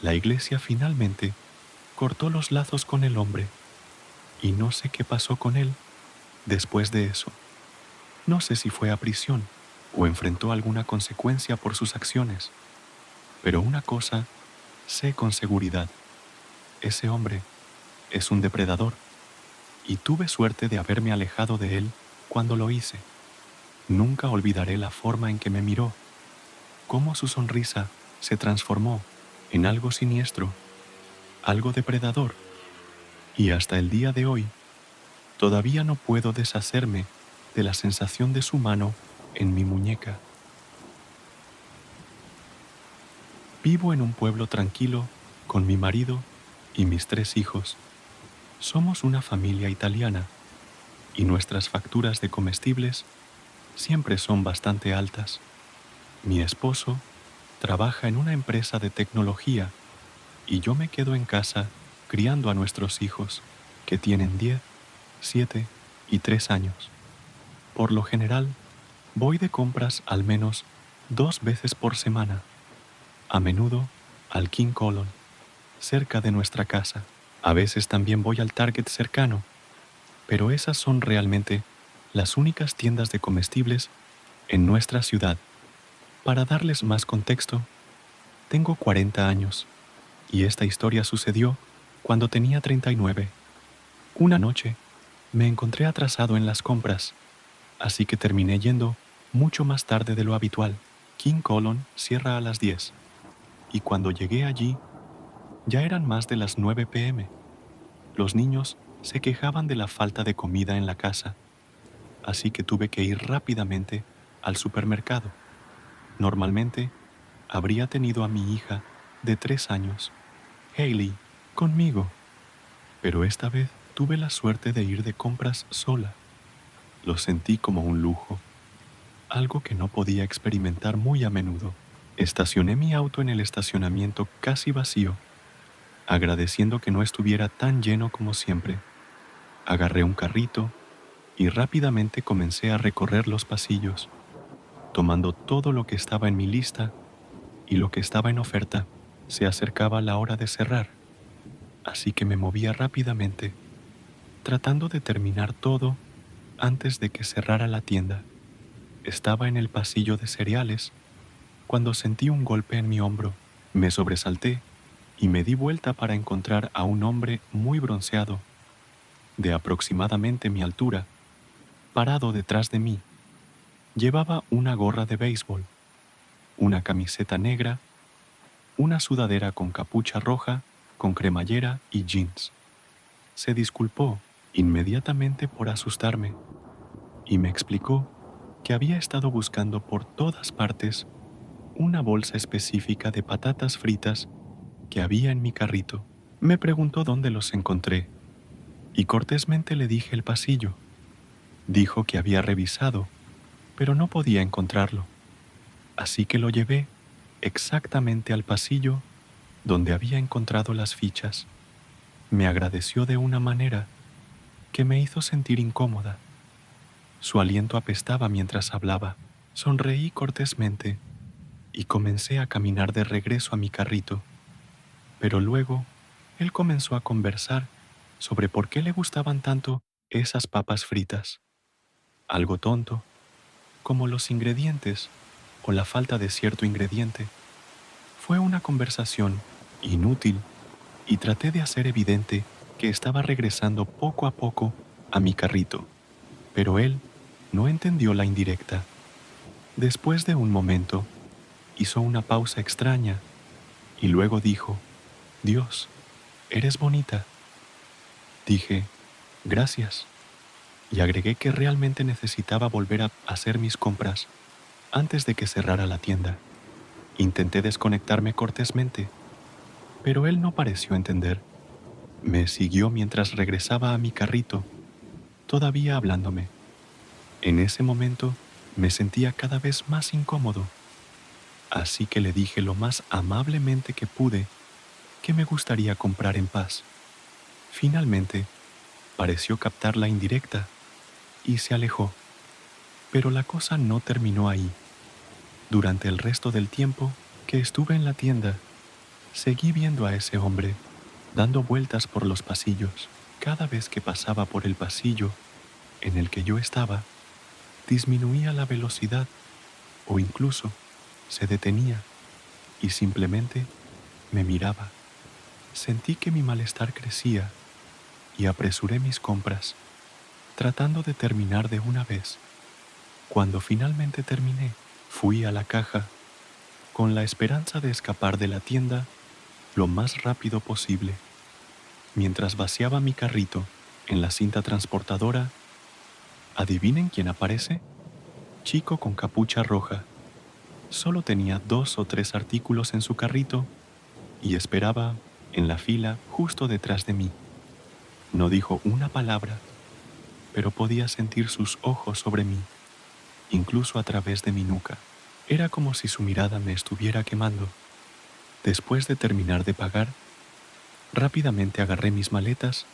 La iglesia finalmente cortó los lazos con el hombre y no sé qué pasó con él después de eso. No sé si fue a prisión o enfrentó alguna consecuencia por sus acciones, pero una cosa sé con seguridad: ese hombre es un depredador y tuve suerte de haberme alejado de él cuando lo hice. Nunca olvidaré la forma en que me miró, cómo su sonrisa se transformó en algo siniestro, algo depredador, y hasta el día de hoy todavía no puedo deshacerme de la sensación de su mano en mi muñeca. Vivo en un pueblo tranquilo con mi marido y mis 3 hijos. Somos una familia italiana y nuestras facturas de comestibles siempre son bastante altas. Mi esposo trabaja en una empresa de tecnología y yo me quedo en casa criando a nuestros hijos, que tienen 10, 7 y 3 años. Por lo general, voy de compras al menos 2 veces por semana, a menudo al King Colon, cerca de nuestra casa. A veces también voy al Target cercano, pero esas son realmente las únicas tiendas de comestibles en nuestra ciudad. Para darles más contexto, tengo 40 años y esta historia sucedió cuando tenía 39. Una noche me encontré atrasado en las compras, así que terminé yendo mucho más tarde de lo habitual. King Colon cierra a las 10 y cuando llegué allí ya eran más de las 9 p.m. Los niños se quejaban de la falta de comida en la casa, así que tuve que ir rápidamente al supermercado. Normalmente habría tenido a mi hija de 3 años, Hailey, conmigo, pero esta vez tuve la suerte de ir de compras sola. Lo sentí como un lujo, algo que no podía experimentar muy a menudo. Estacioné mi auto en el estacionamiento casi vacío, agradeciendo que no estuviera tan lleno como siempre. Agarré un carrito y rápidamente comencé a recorrer los pasillos, tomando todo lo que estaba en mi lista y lo que estaba en oferta. Se acercaba la hora de cerrar, así que me movía rápidamente, tratando de terminar todo antes de que cerrara la tienda. Estaba en el pasillo de cereales cuando sentí un golpe en mi hombro. Me sobresalté y me di vuelta para encontrar a un hombre muy bronceado, de aproximadamente mi altura, parado detrás de mí. Llevaba una gorra de béisbol, una camiseta negra, una sudadera con capucha roja, con cremallera y jeans. Se disculpó inmediatamente por asustarme y me explicó que había estado buscando por todas partes una bolsa específica de patatas fritas que había en mi carrito. Me preguntó dónde los encontré y cortésmente le dije el pasillo. Dijo que había revisado, pero no podía encontrarlo, así que lo llevé exactamente al pasillo donde había encontrado las fichas. Me agradeció de una manera que me hizo sentir incómoda. Su aliento apestaba mientras hablaba. Sonreí cortésmente y comencé a caminar de regreso a mi carrito. Pero luego, él comenzó a conversar sobre por qué le gustaban tanto esas papas fritas. Algo tonto, como los ingredientes o la falta de cierto ingrediente. Fue una conversación inútil y traté de hacer evidente que estaba regresando poco a poco a mi carrito, pero él no entendió la indirecta. Después de un momento, hizo una pausa extraña y luego dijo: «Dios, eres bonita». Dije: «Gracias», y agregué que realmente necesitaba volver a hacer mis compras antes de que cerrara la tienda. Intenté desconectarme cortésmente, pero él no pareció entender. Me siguió mientras regresaba a mi carrito, todavía hablándome. En ese momento me sentía cada vez más incómodo, así que le dije lo más amablemente que pude que me gustaría comprar en paz. Finalmente, pareció captar la indirecta y se alejó, pero la cosa no terminó ahí. Durante el resto del tiempo que estuve en la tienda, seguí viendo a ese hombre dando vueltas por los pasillos. Cada vez que pasaba por el pasillo en el que yo estaba, disminuía la velocidad o incluso se detenía y simplemente me miraba. Sentí que mi malestar crecía y apresuré mis compras, tratando de terminar de una vez. Cuando finalmente terminé, fui a la caja con la esperanza de escapar de la tienda lo más rápido posible. Mientras vaciaba mi carrito en la cinta transportadora, ¿adivinen quién aparece? Chico con capucha roja. Solo tenía 2 o 3 artículos en su carrito y esperaba en la fila justo detrás de mí. No dijo una palabra, pero podía sentir sus ojos sobre mí, incluso a través de mi nuca. Era como si su mirada me estuviera quemando. Después de terminar de pagar, rápidamente agarré mis maletas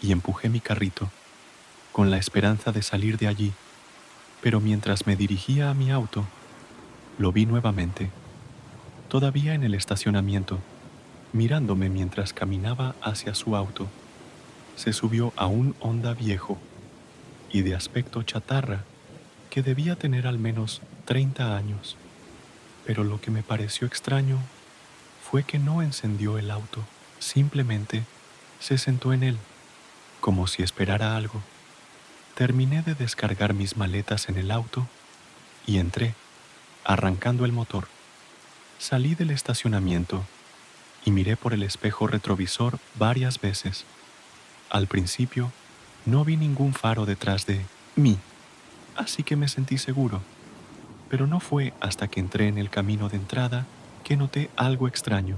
y empujé mi carrito, con la esperanza de salir de allí. Pero mientras me dirigía a mi auto, lo vi nuevamente, todavía en el estacionamiento, mirándome mientras caminaba hacia su auto. Se subió a un Honda viejo y de aspecto chatarra que debía tener al menos 30 años. Pero lo que me pareció extraño fue que no encendió el auto, simplemente se sentó en él, como si esperara algo. Terminé de descargar mis maletas en el auto y entré, arrancando el motor. Salí del estacionamiento y miré por el espejo retrovisor varias veces. Al principio, no vi ningún faro detrás de mí, así que me sentí seguro. Pero no fue hasta que entré en el camino de entrada que noté algo extraño.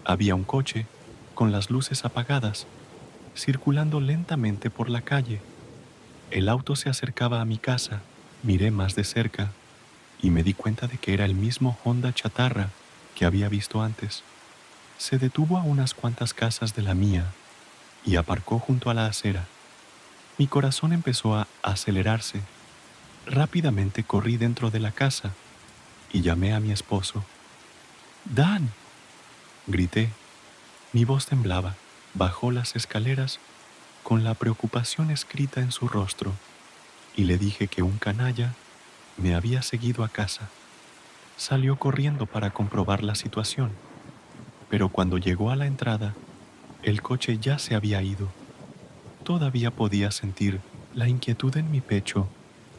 Había un coche, con las luces apagadas, circulando lentamente por la calle. El auto se acercaba a mi casa. Miré más de cerca y me di cuenta de que era el mismo Honda chatarra que había visto antes. Se detuvo a unas cuantas casas de la mía y aparcó junto a la acera. Mi corazón empezó a acelerarse. Rápidamente corrí dentro de la casa y llamé a mi esposo. «Dan», grité. Mi voz temblaba. Bajó las escaleras con la preocupación escrita en su rostro y le dije que un canalla me había seguido a casa. Salió corriendo para comprobar la situación, pero cuando llegó a la entrada, el coche ya se había ido. Todavía podía sentir la inquietud en mi pecho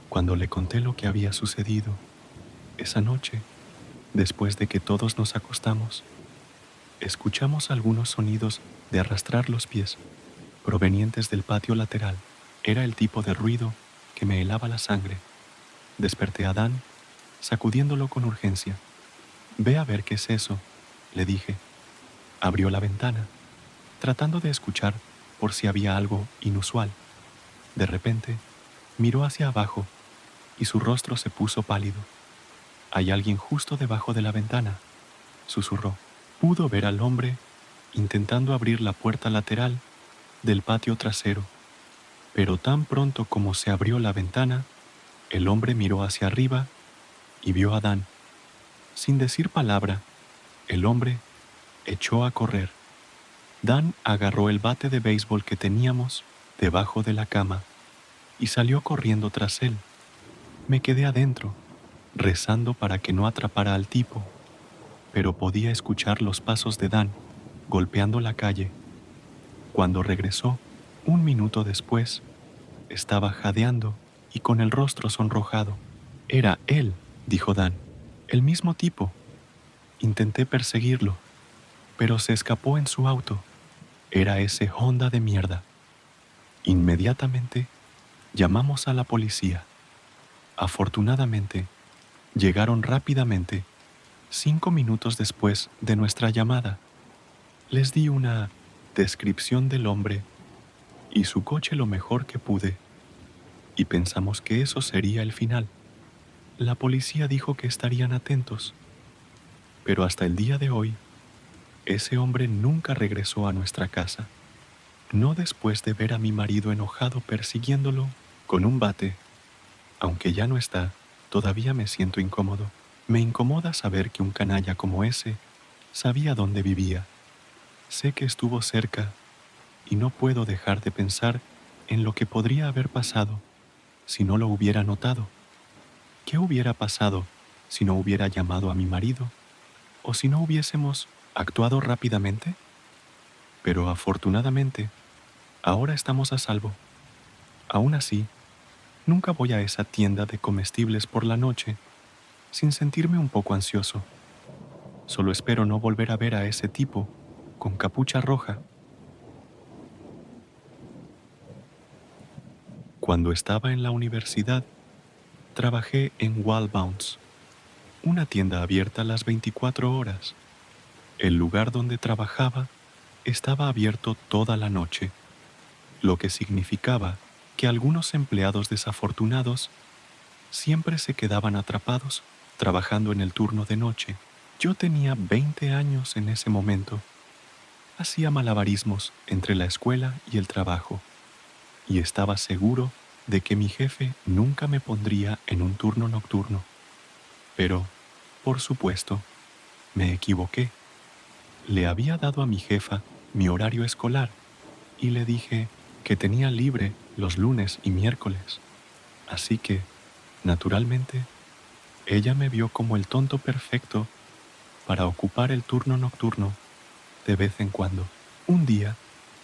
cuando le conté lo que había sucedido. Esa noche, después de que todos nos acostamos, escuchamos algunos sonidos de arrastrar los pies, provenientes del patio lateral. Era el tipo de ruido que me helaba la sangre. Desperté a Dan, sacudiéndolo con urgencia. «Ve a ver qué es eso», le dije. Abrió la ventana, tratando de escuchar por si había algo inusual. De repente, miró hacia abajo y su rostro se puso pálido. «Hay alguien justo debajo de la ventana», susurró. Pudo ver al hombre intentando abrir la puerta lateral del patio trasero, pero tan pronto como se abrió la ventana, el hombre miró hacia arriba y vio a Dan. Sin decir palabra, el hombre echó a correr. Dan agarró el bate de béisbol que teníamos debajo de la cama y salió corriendo tras él. Me quedé adentro, rezando para que no atrapara al tipo, pero podía escuchar los pasos de Dan golpeando la calle. Cuando regresó, un minuto después, estaba jadeando y con el rostro sonrojado. «Era él», dijo Dan. «El mismo tipo. Intenté perseguirlo, pero se escapó en su auto. Era ese Honda de mierda. Inmediatamente llamamos a la policía. Afortunadamente, llegaron rápidamente, 5 minutos después de nuestra llamada. Les di una descripción del hombre y su coche lo mejor que pude, y pensamos que eso sería el final. La policía dijo que estarían atentos, pero hasta el día de hoy, ese hombre nunca regresó a nuestra casa. No después de ver a mi marido enojado persiguiéndolo con un bate. Aunque ya no está, todavía me siento incómodo. Me incomoda saber que un canalla como ese sabía dónde vivía. Sé que estuvo cerca y no puedo dejar de pensar en lo que podría haber pasado si no lo hubiera notado. ¿Qué hubiera pasado si no hubiera llamado a mi marido? ¿O si no hubiésemos actuado rápidamente? Pero afortunadamente, ahora estamos a salvo. Aún así, nunca voy a esa tienda de comestibles por la noche sin sentirme un poco ansioso. Solo espero no volver a ver a ese tipo con capucha roja. Cuando estaba en la universidad, trabajé en Wallbounds, una tienda abierta las 24 horas. El lugar donde trabajaba estaba abierto toda la noche, lo que significaba que algunos empleados desafortunados siempre se quedaban atrapados trabajando en el turno de noche. Yo tenía 20 años en ese momento. Hacía malabarismos entre la escuela y el trabajo, y estaba seguro de que mi jefe nunca me pondría en un turno nocturno. Pero, por supuesto, me equivoqué. Le había dado a mi jefa mi horario escolar y le dije que tenía libre los lunes y miércoles. Así que, naturalmente, ella me vio como el tonto perfecto para ocupar el turno nocturno de vez en cuando. Un día,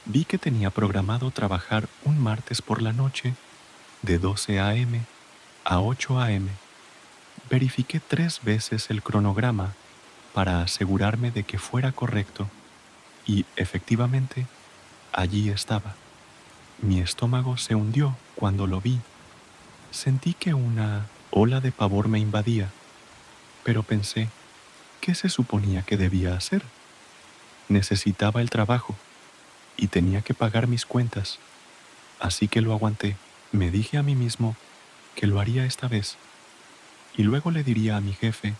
vi que tenía programado trabajar un martes por la noche de 12 a.m. a 8 a.m. Verifiqué 3 veces el cronograma para asegurarme de que fuera correcto y, efectivamente, allí estaba. Mi estómago se hundió cuando lo vi. Sentí que una ola de pavor me invadía, pero pensé, ¿qué se suponía que debía hacer? Necesitaba el trabajo y tenía que pagar mis cuentas, así que lo aguanté. Me dije a mí mismo que lo haría esta vez, y luego le diría a mi jefe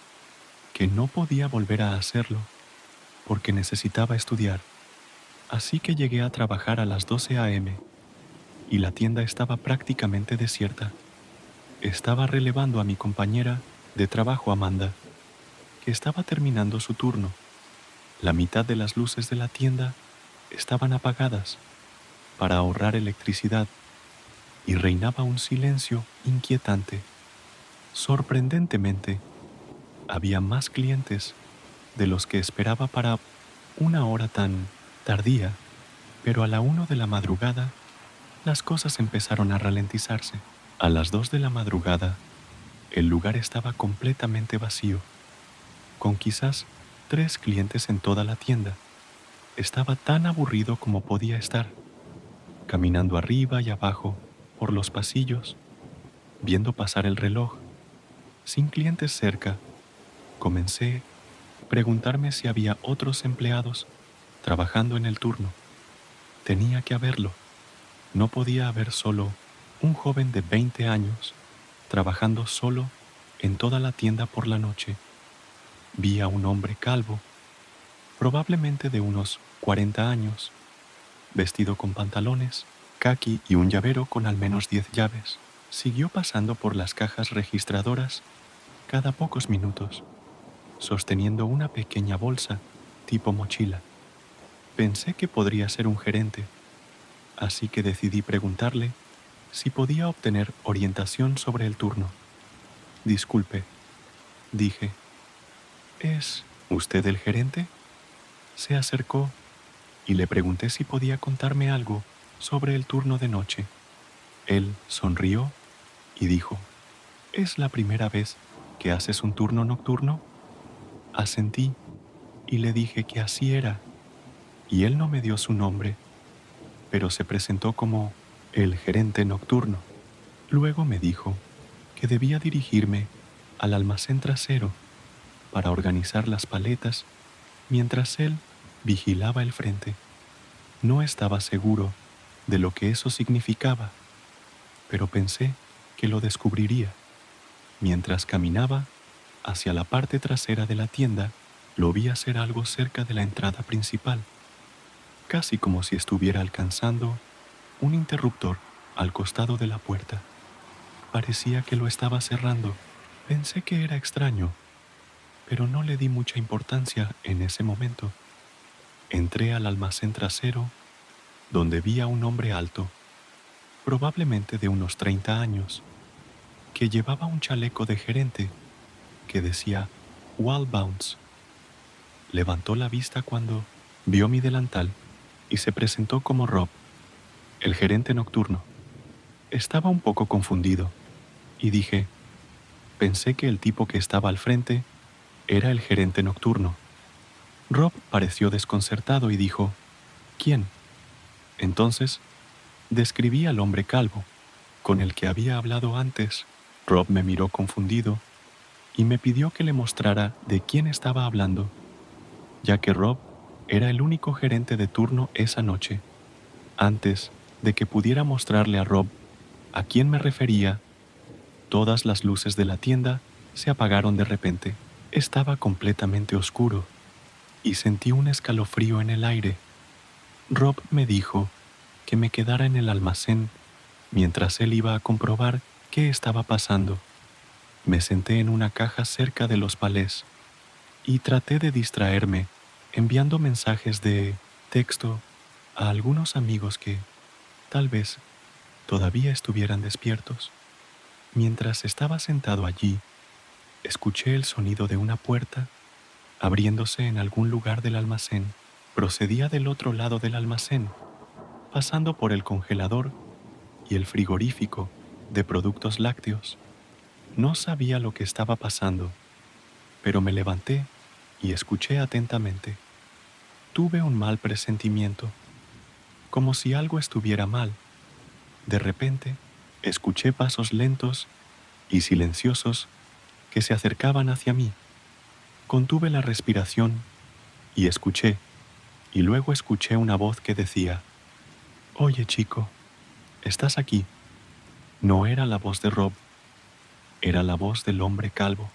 que no podía volver a hacerlo porque necesitaba estudiar. Así que llegué a trabajar a las 12 a.m. y la tienda estaba prácticamente desierta. Estaba relevando a mi compañera de trabajo, Amanda, que estaba terminando su turno. La mitad de las luces de la tienda estaban apagadas para ahorrar electricidad y reinaba un silencio inquietante. Sorprendentemente, había más clientes de los que esperaba para una hora tan tardía, pero a la 1 de la madrugada las cosas empezaron a ralentizarse. A las 2 de la madrugada, el lugar estaba completamente vacío, con quizás 3 clientes en toda la tienda. Estaba tan aburrido como podía estar, caminando arriba y abajo por los pasillos, viendo pasar el reloj. Sin clientes cerca, comencé a preguntarme si había otros empleados trabajando en el turno. Tenía que haberlo. No podía haber solo un joven de 20 años trabajando solo en toda la tienda por la noche. Vi a un hombre calvo, probablemente de unos 40 años, vestido con pantalones, caqui y un llavero con al menos 10 llaves. Siguió pasando por las cajas registradoras cada pocos minutos, sosteniendo una pequeña bolsa tipo mochila. Pensé que podría ser un gerente, así que decidí preguntarle si podía obtener orientación sobre el turno. Disculpe, dije, ¿es usted el gerente? Se acercó y le pregunté si podía contarme algo sobre el turno de noche. Él sonrió y dijo, ¿es la primera vez que haces un turno nocturno? Asentí y le dije que así era, y él no me dio su nombre, pero se presentó como el gerente nocturno. Luego me dijo que debía dirigirme al almacén trasero para organizar las paletas mientras él vigilaba el frente. No estaba seguro de lo que eso significaba, pero pensé que lo descubriría. Mientras caminaba hacia la parte trasera de la tienda, lo vi hacer algo cerca de la entrada principal, casi como si estuviera alcanzando un interruptor al costado de la puerta. Parecía que lo estaba cerrando. Pensé que era extraño, pero no le di mucha importancia en ese momento. Entré al almacén trasero, donde vi a un hombre alto, probablemente de unos 30 años, que llevaba un chaleco de gerente que decía Wall Bounce. Levantó la vista cuando vio mi delantal y se presentó como Rob, el gerente nocturno. Estaba un poco confundido y dije, pensé que el tipo que estaba al frente era el gerente nocturno. Rob pareció desconcertado y dijo, ¿quién? Entonces, describí al hombre calvo, con el que había hablado antes. Rob me miró confundido y me pidió que le mostrara de quién estaba hablando, ya que Rob era el único gerente de turno esa noche. Antes de que pudiera mostrarle a Rob a quién me refería, todas las luces de la tienda se apagaron de repente. Estaba completamente oscuro y sentí un escalofrío en el aire. Rob me dijo que me quedara en el almacén mientras él iba a comprobar qué estaba pasando. Me senté en una caja cerca de los palés y traté de distraerme enviando mensajes de texto a algunos amigos que, tal vez, todavía estuvieran despiertos. Mientras estaba sentado allí, escuché el sonido de una puerta abriéndose en algún lugar del almacén. Procedía del otro lado del almacén, pasando por el congelador y el frigorífico de productos lácteos. No sabía lo que estaba pasando, pero me levanté y escuché atentamente. Tuve un mal presentimiento, como si algo estuviera mal. De repente, escuché pasos lentos y silenciosos que se acercaban hacia mí. Contuve la respiración y escuché, y luego escuché una voz que decía, «Oye, chico, ¿estás aquí?» No era la voz de Rob, era la voz del hombre calvo.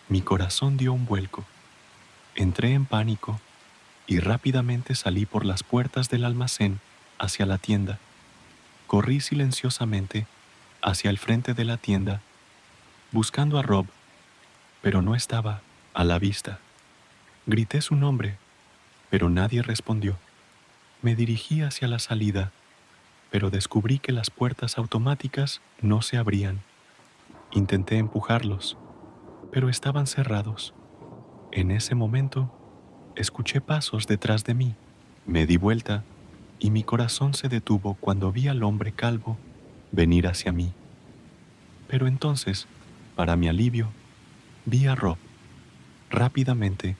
Mi corazón dio un vuelco. Entré en pánico y rápidamente salí por las puertas del almacén hacia la tienda. Corrí silenciosamente hacia el frente de la tienda, buscando a Rob, pero no estaba a la vista. Grité su nombre, pero nadie respondió. Me dirigí hacia la salida, pero descubrí que las puertas automáticas no se abrían. Intenté empujarlos, pero estaban cerrados. En ese momento, escuché pasos detrás de mí. Me di vuelta y mi corazón se detuvo cuando vi al hombre calvo venir hacia mí. Pero entonces, para mi alivio, vi a Rob. Rápidamente,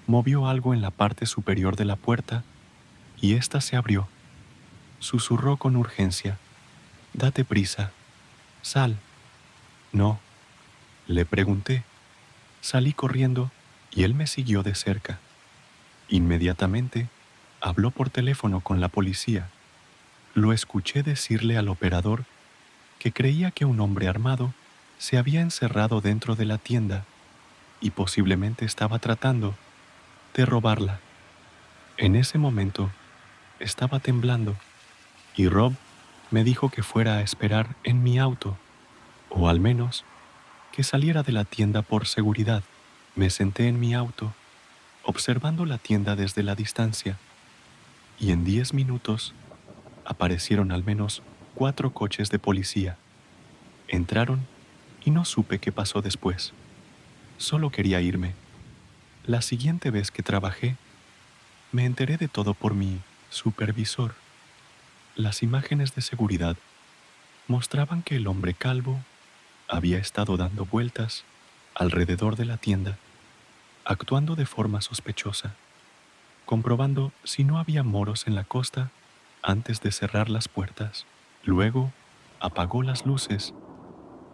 movió algo en la parte superior de la puerta y ésta se abrió. Susurró con urgencia, «Date prisa, sal». «No», le pregunté. Salí corriendo y él me siguió de cerca. Inmediatamente, habló por teléfono con la policía. Lo escuché decirle al operador que creía que un hombre armado se había encerrado dentro de la tienda y posiblemente estaba tratando de robarla. En ese momento, estaba temblando y Rob me dijo que fuera a esperar en mi auto, o al menos que saliera de la tienda por seguridad. Me senté en mi auto, observando la tienda desde la distancia, y en 10 minutos aparecieron al menos 4 coches de policía. Entraron y no supe qué pasó después. Solo quería irme. La siguiente vez que trabajé, me enteré de todo por mi supervisor. Las imágenes de seguridad mostraban que el hombre calvo había estado dando vueltas alrededor de la tienda. actuando de forma sospechosa, comprobando si no había moros en la costa antes de cerrar las puertas. Luego, apagó las luces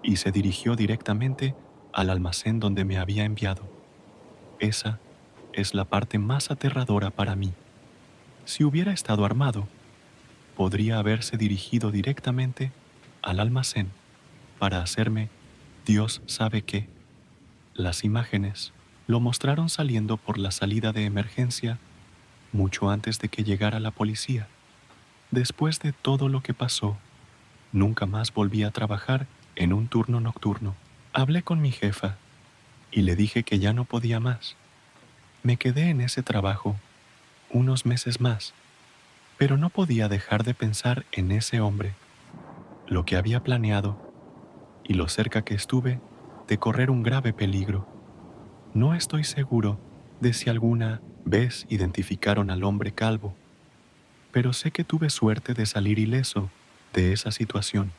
y se dirigió directamente al almacén donde me había enviado. Esa es la parte más aterradora para mí. Si hubiera estado armado, podría haberse dirigido directamente al almacén para hacerme Dios sabe qué. Las imágenes lo mostraron saliendo por la salida de emergencia mucho antes de que llegara la policía. Después de todo lo que pasó, nunca más volví a trabajar en un turno nocturno. Hablé con mi jefa y le dije que ya no podía más. Me quedé en ese trabajo unos meses más, pero no podía dejar de pensar en ese hombre, lo que había planeado y lo cerca que estuve de correr un grave peligro. No estoy seguro de si alguna vez identificaron al hombre calvo, pero sé que tuve suerte de salir ileso de esa situación.